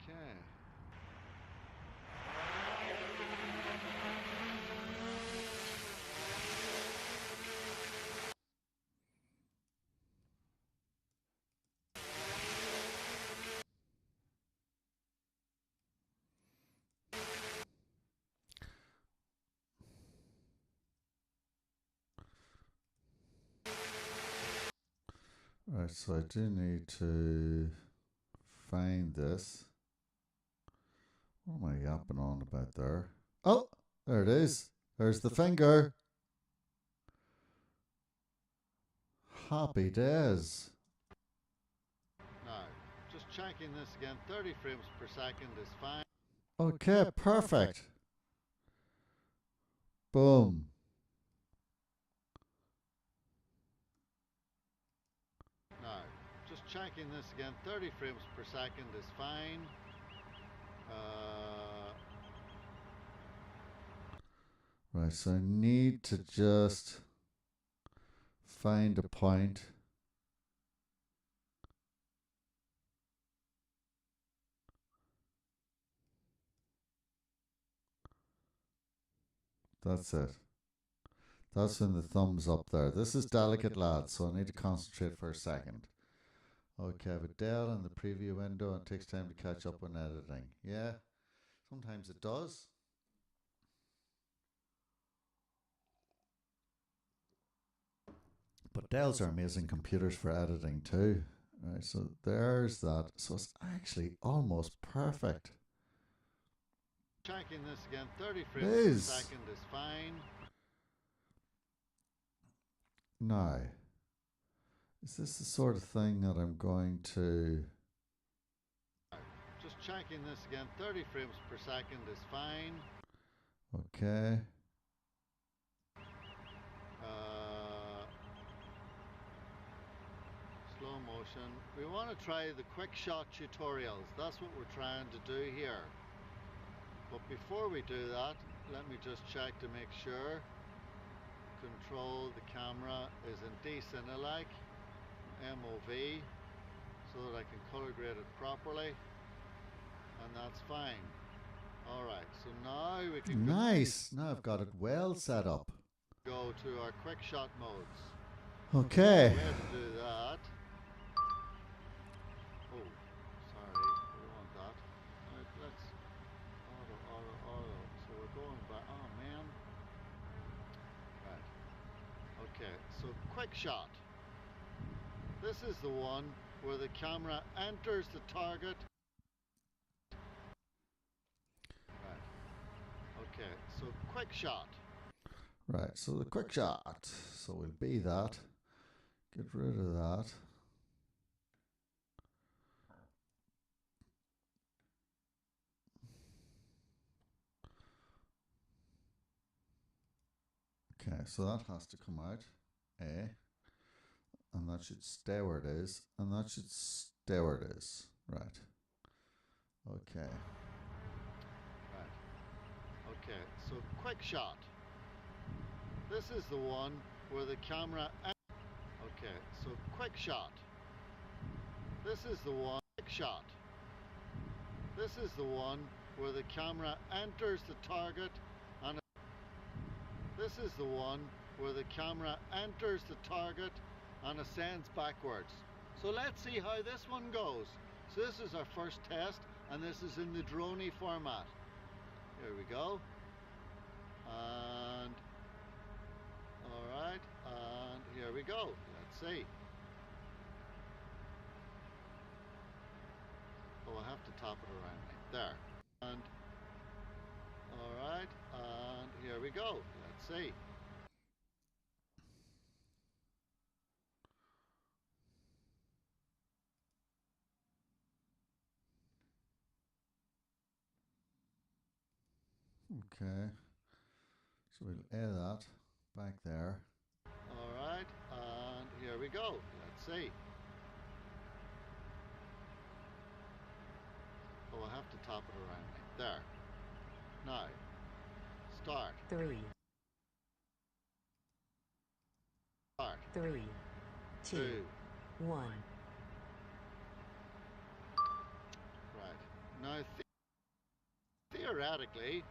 Speaker 3: Okay.
Speaker 1: Right, so I do need to find this. What am I yapping on about there? Oh, there it is. There's the finger. Happy days.
Speaker 3: Now, just checking this again. 30 frames per second is fine.
Speaker 1: Okay, perfect. Boom.
Speaker 3: Now, just checking this again. 30 frames per second is fine.
Speaker 1: Right, so I need to just find a point. That's it. That's in the thumbs up there. This is delicate, lads, so I need to concentrate for a second. Okay, I have a Dell in the preview window and it takes time to catch up when editing. Yeah, sometimes it does. But Dells are amazing computers for editing too. Right, so there's that. So it's actually almost perfect.
Speaker 3: Checking this again. 30 frames per second is fine.
Speaker 1: Now, is this the sort of thing that I'm going to...
Speaker 3: Just checking this again. 30 frames per second is fine.
Speaker 1: Okay.
Speaker 3: Slow motion. We want to try the quick shot tutorials. That's what we're trying to do here. But before we do that, let me just check to make sure. Control the camera is in D-Cinelike, MOV, so that I can color grade it properly. And that's fine. Alright, so now we can
Speaker 1: Nice. Now I've got it well set up.
Speaker 3: go to our quick shot modes.
Speaker 1: Okay.
Speaker 3: The way to do that. Oh, sorry, we don't want that. Right, let's auto. So we're going back. Oh man. Right. Okay, so quick shot. This is the one where the camera enters the target. Right. Okay, so quick shot.
Speaker 1: Right, so the quick shot. So we'll be that. Get rid of that. Okay, so that has to come out. A. And that should stay where it is. And that should stay where it is. Right. Okay.
Speaker 3: Right. Okay, so quick shot. This is the one where the camera. Okay, so quick shot. This is the one. Quick shot. This is the one where the camera enters the target and. This is the one where the camera enters the target and ascends backwards. So let's see how this one goes. So this is our first test, and this is in the Droney format. Here we go. And alright, and here we go. Let's see. Oh, I have to tap it around me. There. And alright, and here we go. Let's see.
Speaker 1: Okay. So we'll air that back there.
Speaker 3: Alright, and here we go. Let's see. Oh, I have to tap it around me. There. Now, start.
Speaker 2: 3,
Speaker 3: Start.
Speaker 2: 3, 2, 1.
Speaker 3: Right. Now, theoretically,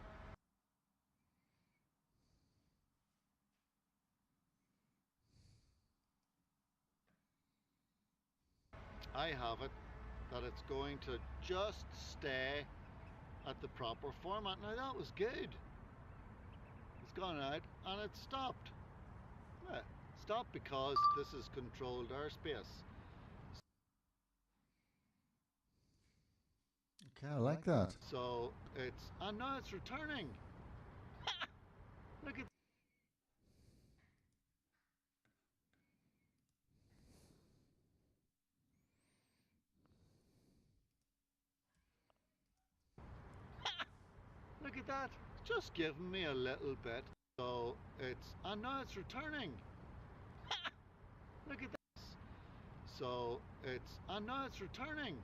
Speaker 3: I have it that it's going to just stay at the proper format. Now that was good. It's gone out and it stopped. Yeah, stopped because this is controlled airspace.
Speaker 1: Okay, I like that.
Speaker 3: So it's, and now it's returning. Look at. Look at that. It's just giving me a little bit. So it's, and now it's returning. Look at this. So it's, and now it's returning.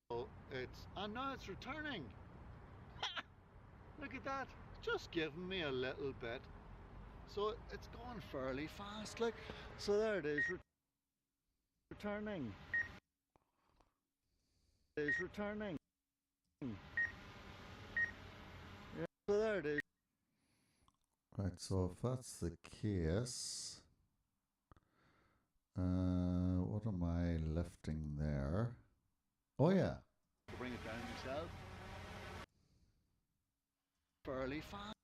Speaker 3: So it's, and now it's returning. Look at that. It's just giving me a little bit. So it's going fairly fast. Look. So there it is. Returning. It is returning. Yeah, so there it is.
Speaker 1: Right, so if that's the case, what am I lifting there? Oh yeah.
Speaker 3: Bring it down yourself. Fairly fast.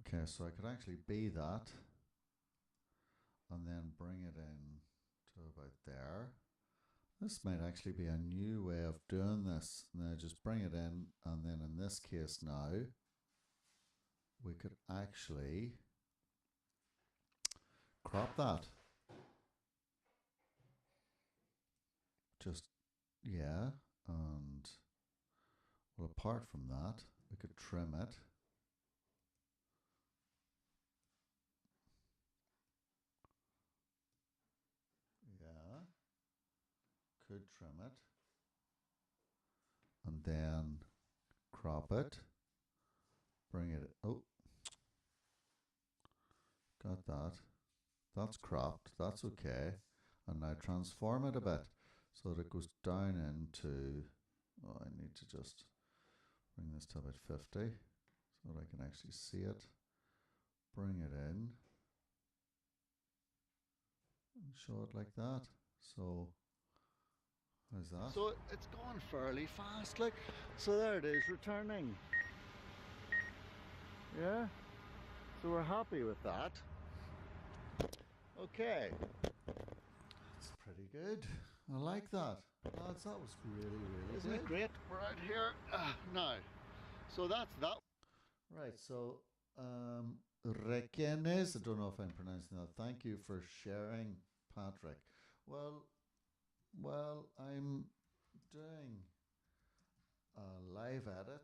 Speaker 1: Okay, so I could actually be that and then bring it in to about there. This might actually be a new way of doing this. Now just bring it in, and then in this case now, we could actually crop that. Just, yeah, and well, apart from that, we could trim it. could trim it and then crop it, bring it, oh, got that. That's cropped, that's okay. And now transform it a bit so that it goes down into, oh, I need to just bring this to about 50 so that I can actually see it. Bring it in and show it like that. So, how's that?
Speaker 3: So it's going fairly fast, like. So there it is, returning. Yeah. So we're happy with that. Okay.
Speaker 1: It's pretty good. I like that. Lads, that was really, really
Speaker 3: Isn't
Speaker 1: good.
Speaker 3: it great? We're out here now. So that's that.
Speaker 1: Right, so Requenes, I don't know if I'm pronouncing that. Thank you for sharing, Patrick. Well, I'm doing a live edit,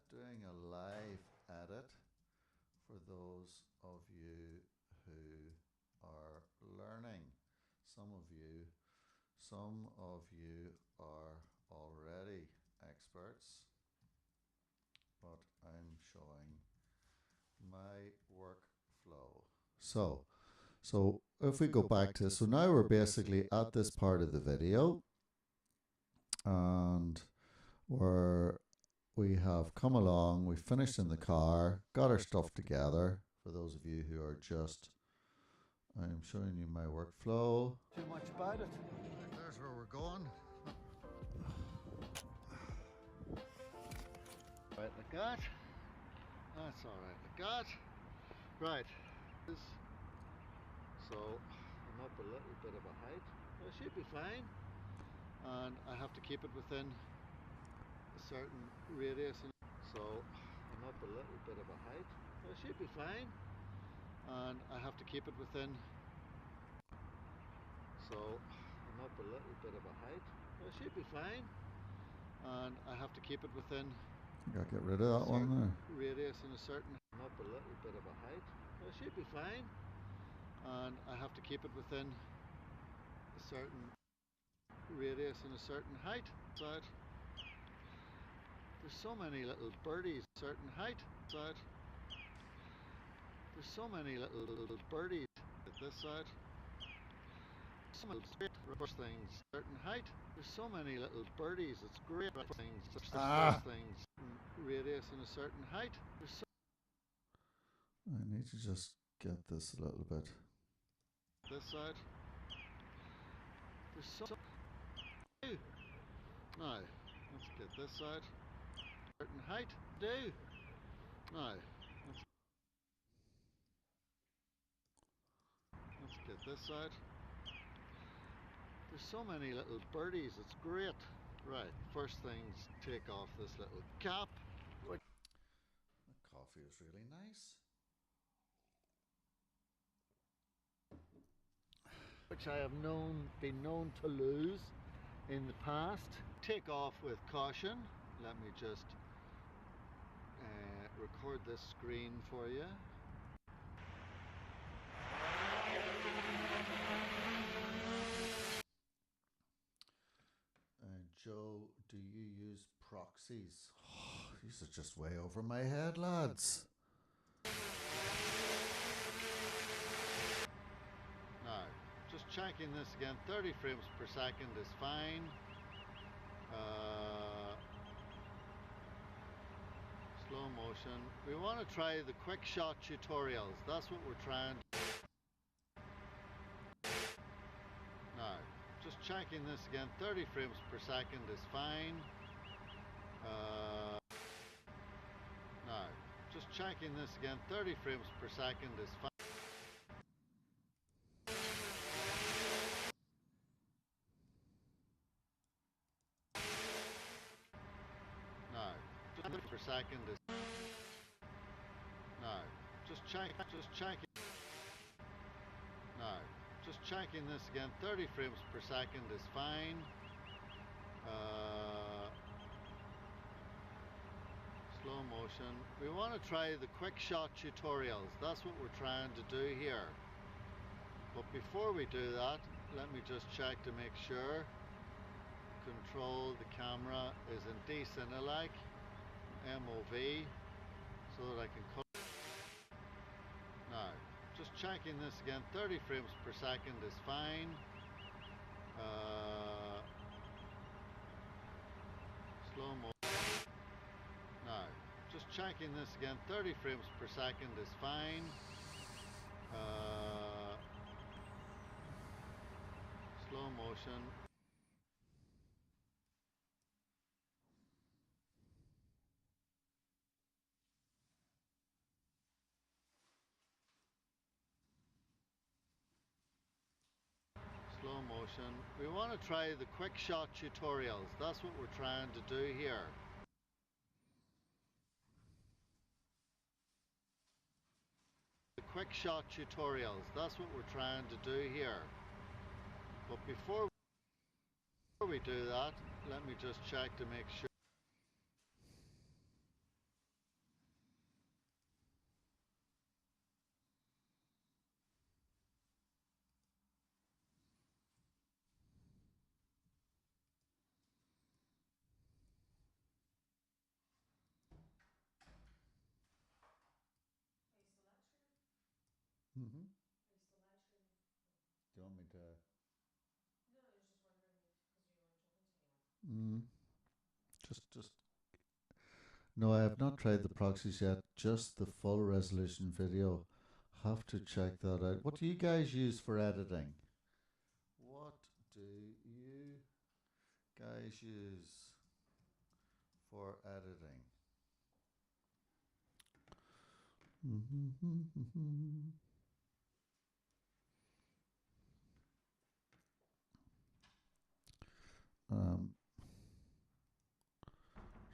Speaker 1: for those of you who are learning. Some of you are already experts, but I'm showing my workflow. So if we go back to, so now we're basically at this part of the video, and we have come along, we finished in the car, got our stuff together. For those of you who are just, I'm showing you my workflow.
Speaker 3: Too much about it. There's where we're going. Right, like that. That's all right, like that. Right. So I'm up a little bit of a height. It should be fine. And I have to keep it within a certain radius. So I'm up a little bit of a height. It should be fine. And I have to keep it within. So I'm up a little bit of a height. It should be fine. And I have to keep it within.
Speaker 1: Gotta get rid of that one there.
Speaker 3: Radius in a certain. I'm up a little bit of a height. It should be fine. And I have to keep it within a certain radius and a certain height. But there's so many little birdies, certain height. But there's so many little birdies at this side. Some little rubbish things, certain height. There's so many little birdies. It's great things. Things, radius and a certain height. There's so
Speaker 1: I need to just get this a little bit.
Speaker 3: This side. There's so. Now, let's get this side. Certain height. Do. Now, let's get this side. There's so many little birdies. It's great. Right. First things, take off this little cap.
Speaker 1: The coffee is really nice.
Speaker 3: Which I have been known to lose in the past. Take off with caution. Let me just record this screen for you.
Speaker 1: Joe, do you use proxies? Oh, these are just way over my head, lads.
Speaker 3: Now, just checking this again, 30 frames per second is fine. Slow motion. We want to try the quick shot tutorials. That's what we're trying. Now, just checking this again, 30 frames per second is fine. Now, just checking this again, 30 frames per second is fine. Now, just per second is. Now, just checking. Now, just checking this again, 30 frames per second is fine. Slow motion. We want to try the quick shot tutorials. That's what we're trying to do here. But before we do that, let me just check to make sure. control the camera is in decent-alike, MOV, so that I can cut. Now, just checking this again, 30 frames per second is fine. Slow mo. Now, just checking this again, 30 frames per second is fine. Slow motion. Slow motion. We want to try the quick shot tutorials. That's what we're trying to do here. The quick shot tutorials. That's what we're trying to do here. But before we do that, let me just check to make sure. Mm-hmm. Do you want me to? Just. No, I have not tried the proxies yet. Just the full resolution video. Have to check that out. What do you guys use for editing? What do you guys use for editing?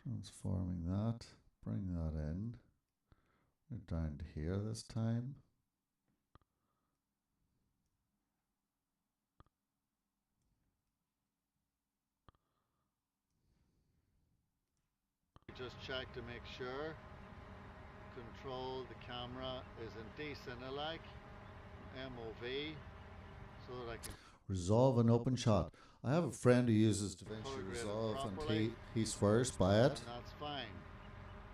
Speaker 3: Transforming that, bring that in. We're down to here this time. Just check to make sure. Control the camera is in decent-alike, MOV, so that I can resolve an open shot. I have a friend who uses DaVinci Resolve and he swears by it. And that's fine.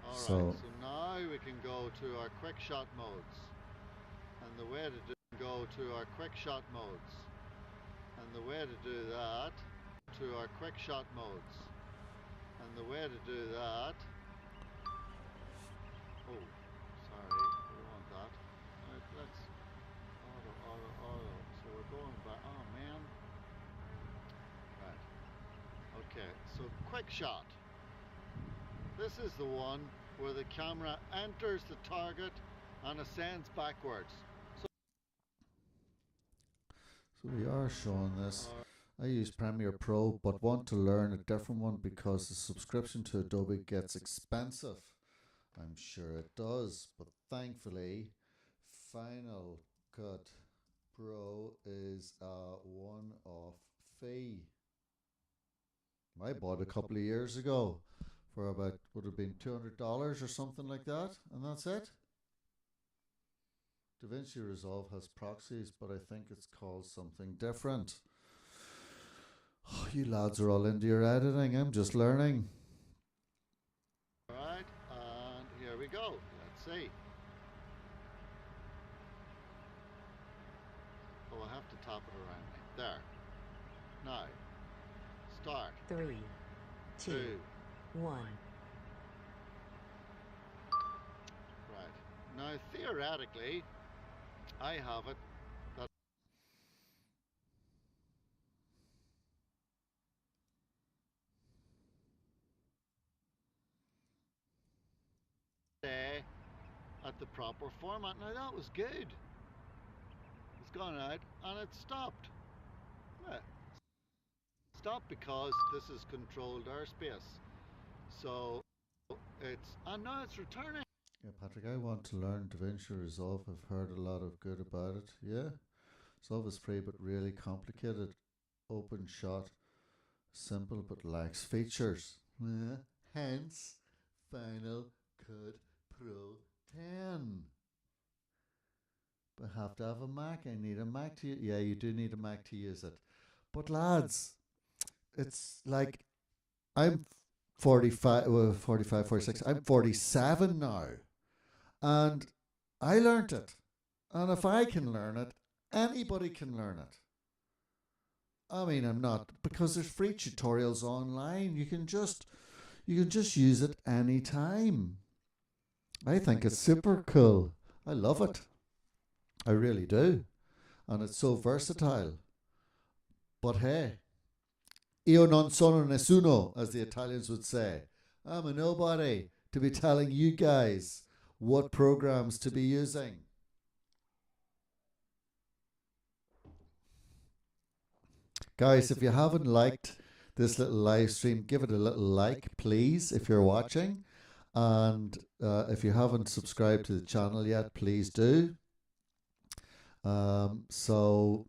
Speaker 3: Alright, so now we can go to our quick shot modes. And the way to go to our quick shot modes. And the way to do that, to our quick shot modes. And the way to do that. Oh, sorry, we don't want that. Let's auto. So we're going back. Oh man. Right. Okay, so quick shot. This is the one where the camera enters the target and ascends backwards. So we are showing this. I use Premiere Pro but want to learn a different one because the subscription to Adobe gets expensive. I'm sure it does, but thankfully Final Cut Pro is a one-off fee. I bought a couple of years ago for about, would have been $200 or something like that, and that's it. DaVinci Resolve has proxies, but I think it's called something different. Oh, you lads are all into your editing, I'm just learning. Alright, and here we go. Let's see. Oh, I have to tap it around. There. Now, start.
Speaker 2: 3, 2, 1.
Speaker 3: Right. Now, theoretically, I have it that at the proper format. Now that was good. It's gone out and it stopped. Yeah. Stopped because this is controlled airspace. So and now it's returning. Yeah, Patrick, I want to learn DaVinci Resolve. I've heard a lot of good about it. Yeah. Resolve is free but really complicated. Open shot. Simple but lacks features. Hence, Final Cut Pro 10. But I have to have a Mac. I need a Mac to use. Yeah, you do need a Mac to use it. But lads,
Speaker 1: it's like I'm 45, well, 45, 46. I'm 47 now. And I learnt it. And if I can learn it, anybody can learn it. I mean, I'm not, because there's free tutorials online. You can just use it anytime. I think it's super cool. I love it. I really do. And it's so versatile. But hey, io non sono nessuno, as the Italians would say. I'm a nobody to be telling you guys what programs to be using. Guys, if you haven't liked this little live stream, give it a little like, please, if you're watching. And if you haven't subscribed to the channel yet, please do. So,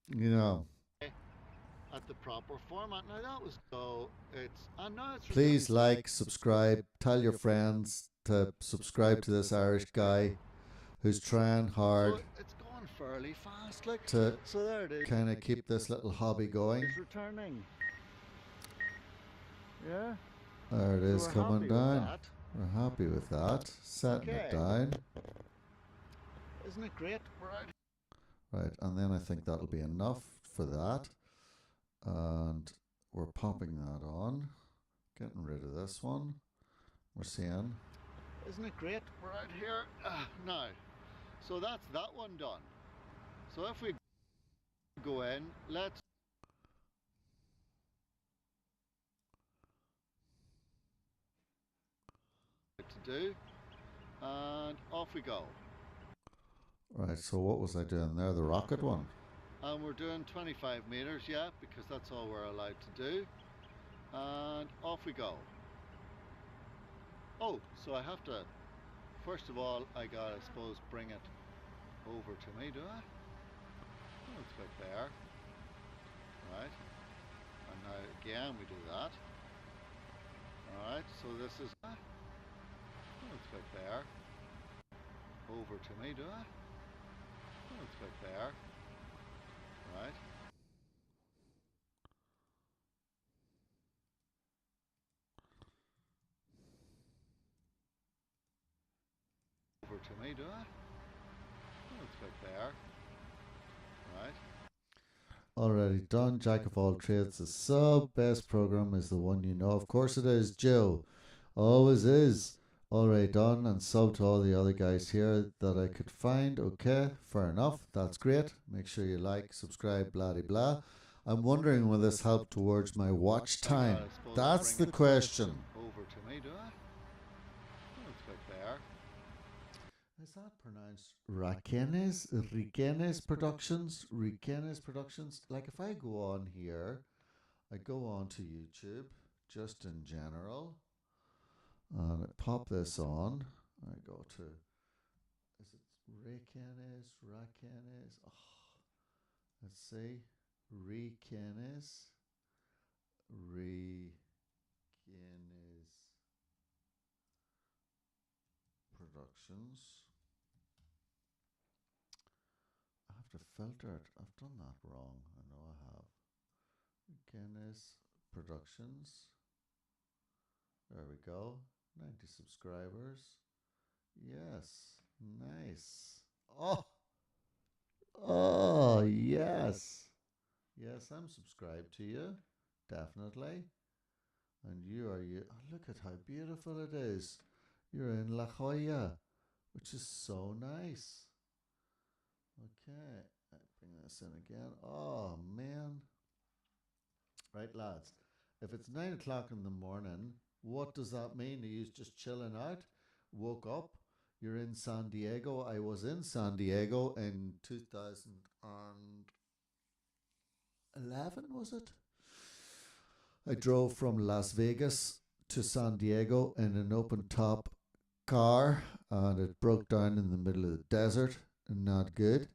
Speaker 1: you know,
Speaker 3: At the proper format. Now that was so it's and now it's
Speaker 1: please like, subscribe, tell your friends to subscribe to this Irish guy who's trying hard
Speaker 3: so it's going fairly fast. Like
Speaker 1: to
Speaker 3: so there it is.
Speaker 1: kind of keep this little hobby going.
Speaker 3: It's returning. Yeah.
Speaker 1: There it
Speaker 3: So
Speaker 1: is
Speaker 3: we're
Speaker 1: coming
Speaker 3: happy with
Speaker 1: down.
Speaker 3: that.
Speaker 1: We're happy with that. Setting it
Speaker 3: Okay.
Speaker 1: down.
Speaker 3: Isn't it great? We're out.
Speaker 1: Right, and then I think that'll be enough for that. And we're popping that on. Getting rid of this one. We're seeing.
Speaker 3: Isn't it great? We're out here now. So that's that one done. So if we go in, let's to do, and off we go.
Speaker 1: Right, so what was I doing there? The rocket one.
Speaker 3: And we're doing 25 meters, yeah, because that's all we're allowed to do. And off we go. Oh, so I have to, first of all, I gotta, I suppose, bring it over to me, do I? Oh, it's about there. Right. And now again we do that. Alright, so this is, oh, it's about there. Over to me, do I? Oh, it's about there. Right. Over to me, do I? Oh, it's about there. Right.
Speaker 1: Already done. Jack of all trades. The sub best program is the one you know. Of course it is, Joe. Always is. Already done and sub to all the other guys here that I could find. Okay, fair enough. That's great. Make sure you like, subscribe, blah de blah. I'm wondering will this help towards my watch time? That's the question.
Speaker 3: Over to me, do I? Oh, it's about there.
Speaker 1: Is that pronounced Rakenes? Rikenes Productions? Rikenes Productions? Like if I go on here, I go on to YouTube, just in general, and I pop this on. I go to, is it Rikenes? Rakenes? Oh, let's see. Rikenes. Rikenes Productions. I have to filter it. I've done that wrong. I know I have. Guinness Productions. There we go. 90 subscribers. Yes. Nice. Oh, yes. Yes, I'm subscribed to you. Definitely. And you are you. Oh, look at how beautiful it is. You're in La Jolla, which is so nice. Okay, I bring this in again. Oh, man. Right, lads. If it's 9 o'clock in the morning, what does that mean? Are you just chilling out? Woke up? You're in San Diego. I was in San Diego in 2011, was it? I drove from Las Vegas to San Diego in an open top car, and it broke down in the middle of the desert. Not good.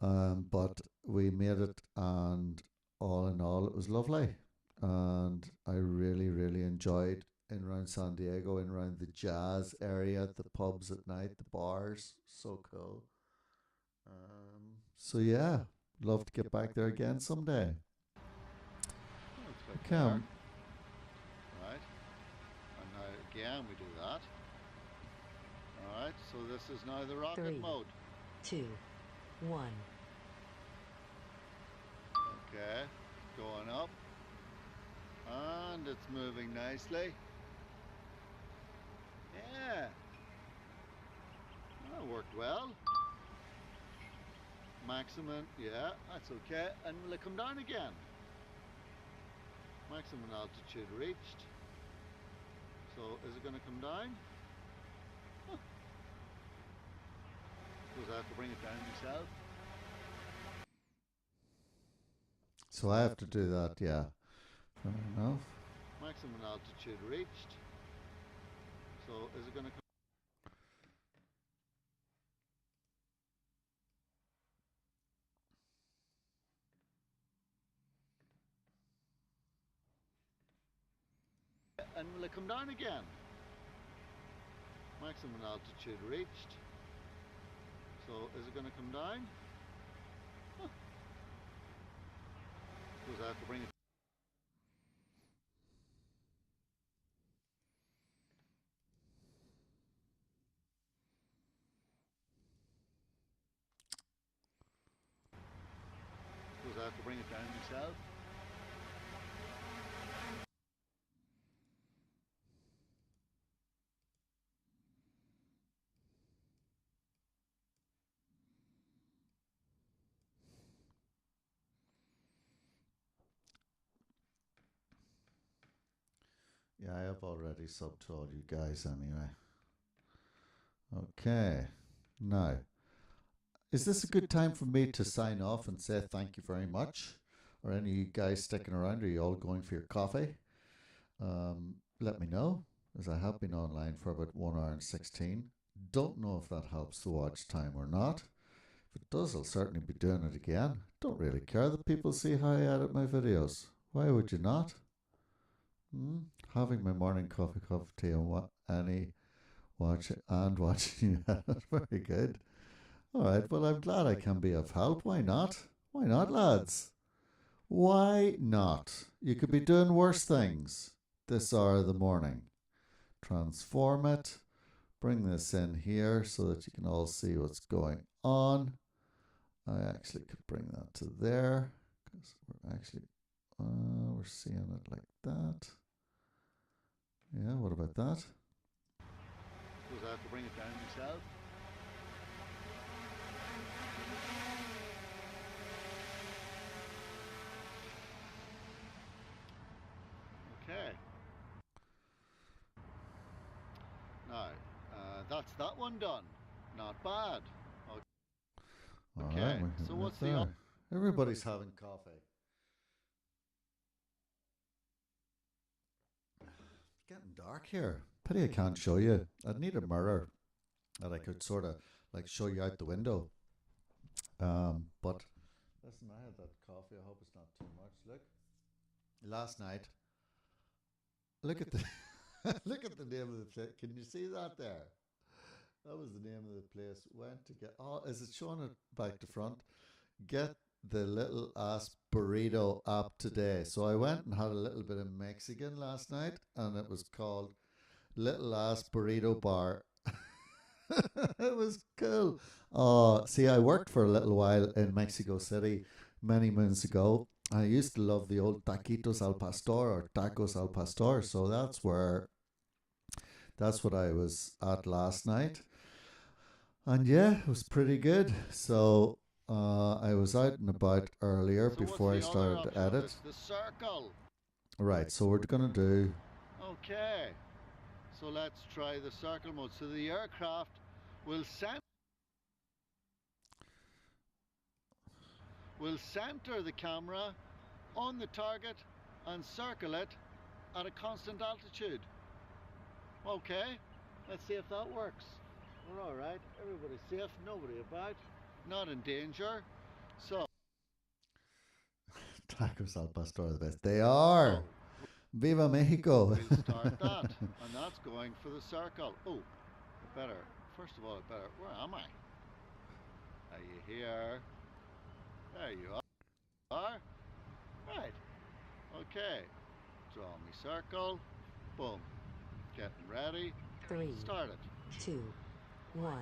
Speaker 1: But we made it, and all in all, it was lovely. And I really, really enjoyed in around San Diego, in around the jazz area, the pubs at night, the bars. So cool. So yeah, love to get back there again someday.
Speaker 3: Oh, it's bit
Speaker 1: Come.
Speaker 3: there. Right. And now again we do that. Alright, so this is now the rocket
Speaker 2: 3,
Speaker 3: mode.
Speaker 2: 2, 1.
Speaker 3: Okay, going up. And it's moving nicely. Yeah. That worked well. Maximum, yeah, that's okay. And will it come down again? Maximum altitude reached. So is it going to come down? Huh. Suppose I have to bring it down myself.
Speaker 1: So I have to do that, yeah. Fair enough.
Speaker 3: Maximum altitude reached. So is it going to come? And will it come down again? Maximum altitude reached. So is it going to come down? Huh. Suppose I have to bring it. Suppose I have to bring it down myself.
Speaker 1: Yeah, I have already subbed to all you guys anyway. Okay. Now, is this a good time for me to sign off and say thank you very much? Or any of you guys sticking around? Are you all going for your coffee? Let me know, as I have been online for about 1 hour and 16. Don't know if that helps the watch time or not. If it does, I'll certainly be doing it again. Don't really care that people see how I edit my videos. Why would you not? Having my morning coffee, cup of tea, and watching you edit. Very good. All right, well, I'm glad I can be of help. Why not? Why not, lads? Why not? You could be doing worse things this hour of the morning. Transform it. Bring this in here so that you can all see what's going on. I actually could bring that to there because we're actually we're seeing it like that. Yeah, what about that?
Speaker 3: Suppose I have to bring it down myself. Okay. Now, that's that one done. Not bad. Okay,
Speaker 1: All right,
Speaker 3: so what's the
Speaker 1: there. Everybody's having coffee. It's getting dark here. Pity I can't show you. I'd need a mirror that I could sort of like show you out the window. But listen, I had that coffee. I hope it's not too much. Look, last night. Look at the look at the name of the place. Can you see that there? That was the name of the place. Went to get. Oh, is it showing it back to front? Get the little ass burrito up today. So I went and had a little bit of Mexican last night, and it was called Little Ass Burrito Bar. It was cool. Oh, see, I worked for a little while in Mexico City many moons ago. I used to love the old taquitos al pastor or tacos al pastor. So that's what I was at last night. And yeah, it was pretty good. So I was out and about earlier before I started to edit.
Speaker 3: The circle.
Speaker 1: Right, so we're going to do...
Speaker 3: Okay, so let's try the circle mode. So the aircraft will center the camera on the target and circle it at a constant altitude. Okay, let's see if that works. We're all right. Everybody's safe. Nobody about. Not in danger. So
Speaker 1: Tacos al pastor are the best. They are. Viva Mexico.
Speaker 3: We'll start that, and that's going for the circle. Oh, better. First of all, better. Where am I? Are you here? There you are. Right. Okay. Draw me circle. Boom. Getting ready.
Speaker 2: 3,
Speaker 3: Start it.
Speaker 2: 2, 1.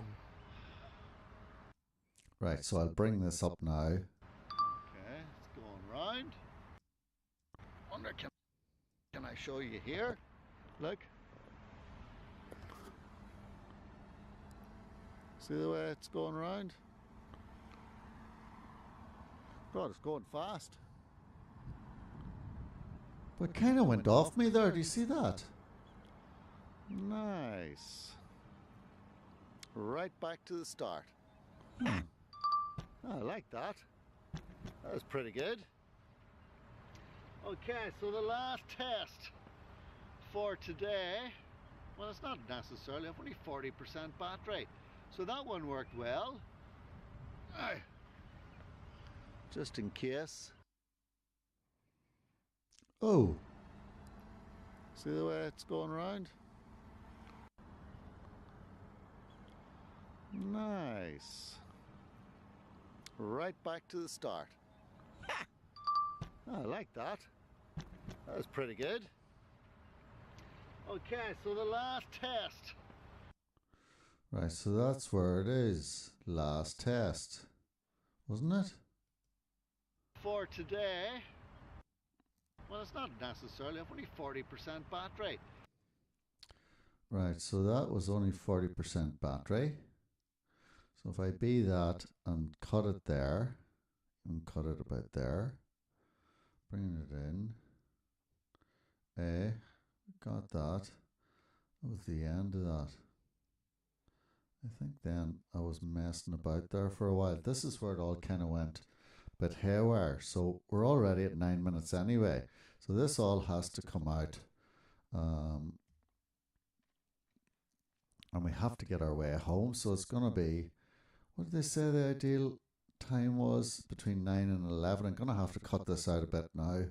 Speaker 1: Right, so I'll bring this up now.
Speaker 3: Okay, it's going round. Wonder, can I show you here? Look. See the way it's going round? God, it's going fast.
Speaker 1: But it kind of went off me there. Do you see that?
Speaker 3: Nice. Right back to the start. I like that. That was pretty good. Okay, so the last test for today, well, it's not necessarily, I've only 40% battery. So that one worked well. Aye. Just in case.
Speaker 1: Oh,
Speaker 3: See the way it's going round? Nice. Right back to the start. I like that. That was pretty good. Okay, so the last test.
Speaker 1: right, so that's where it is. Last test, wasn't it?
Speaker 3: For today, well, it's not necessarily, I've only 40% battery.
Speaker 1: Right, so that was only 40% battery. So if I be that and cut it there, and cut it about there, bringing it in, got that. That was the end of that. I think then I was messing about there for a while. This is where it all kind of went a bit haywire. So we're already at 9 minutes anyway. So this all has to come out. And we have to get our way home. So it's going to be, what did they say the ideal time was? Between 9 and 11. I'm going to have to cut this out a bit now.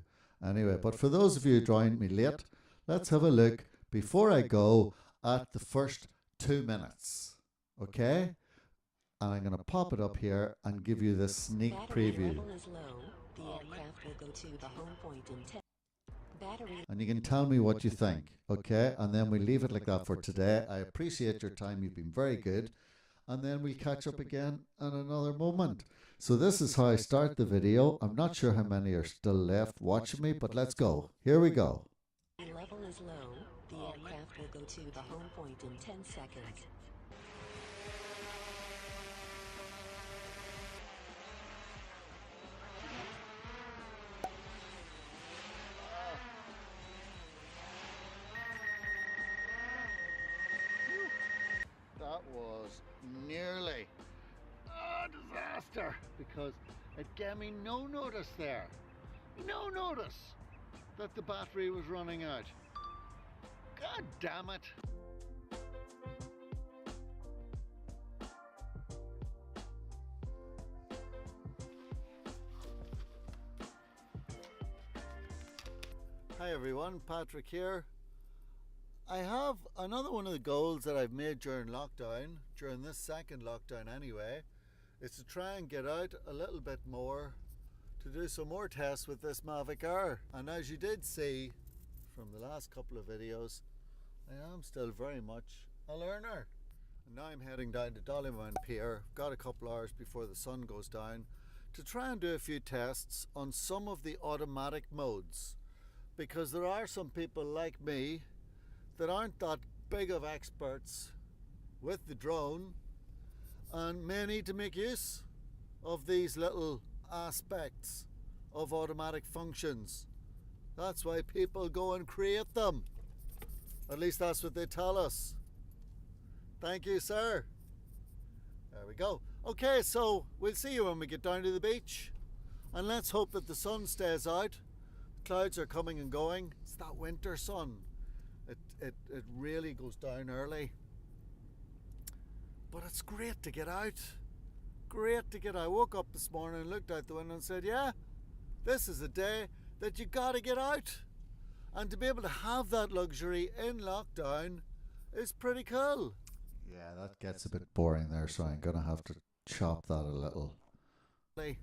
Speaker 1: Anyway, but for those of you who joined me late, let's have a look before I go at the first 2 minutes. Okay? And I'm going to pop it up here and give you this sneak
Speaker 2: Battery
Speaker 1: preview.
Speaker 2: level is low. The aircraft will go to the home point in 10. Battery
Speaker 1: And you can tell me what you think. Okay? And then we leave it like that for today. I appreciate your time. You've been very good. And then we'll catch up again at another moment. So this is how I start the video. I'm not sure how many are still left watching me, but let's go. Here we go.
Speaker 2: level is low. The aircraft will go to the home point in 10 seconds.
Speaker 3: That was nearly a disaster because it gave me no notice there. No notice that the battery was running out. God damn it. Hi everyone, Patrick here. I have another one of the goals that I've made during lockdown, during this second lockdown anyway, is to try and get out a little bit more, to do some more tests with this Mavic Air. And as you did see from the last couple of videos, I am still very much a learner. And now I'm heading down to Dollymount Pier, got a couple hours before the sun goes down, to try and do a few tests on some of the automatic modes. Because there are some people like me that aren't that big of experts with the drone and may need to make use of these little aspects of automatic functions. That's why people go and create them. At least that's what they tell us. Thank you, sir. There we go. Okay, so we'll see you when we get down to the beach. And let's hope that the sun stays out. Clouds are coming and going. It's that winter sun. It really goes down early. But it's great to get out. Great to get out. I woke up this morning and looked out the window and said, yeah, this is a day that you gotta get out. And to be able to have that luxury in lockdown is pretty cool.
Speaker 1: Yeah, that gets a bit boring there, so I'm going to have to chop that a little.
Speaker 3: But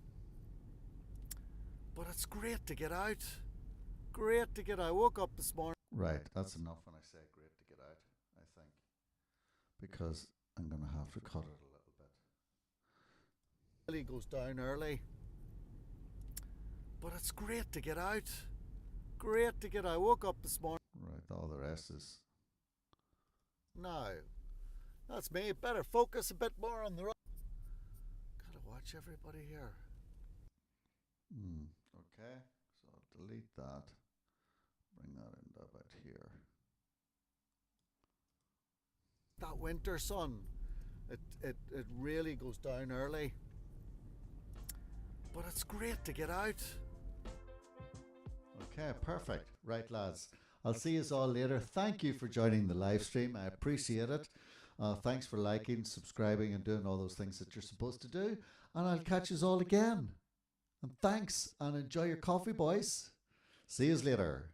Speaker 3: it's great to get out. Great to get out. I woke up this morning.
Speaker 1: Right, that's enough when I say great to get out, I think. Because I'm going to have to cut it a little bit.
Speaker 3: Really goes down early. But it's great to get out. Great to get out. I woke up this morning.
Speaker 1: Right, all the rest is...
Speaker 3: Now, that's me. Better focus a bit more on the road. Gotta watch everybody here.
Speaker 1: Okay, so I'll delete that. Bring that into about here.
Speaker 3: That winter sun, it really goes down early. But it's great to get out.
Speaker 1: Okay, perfect. Right, lads. I'll see you all later. Thank you for joining the live stream. I appreciate it. Thanks for liking, subscribing, and doing all those things that you're supposed to do. And I'll catch you all again. And thanks, and enjoy your coffee, boys. See you later.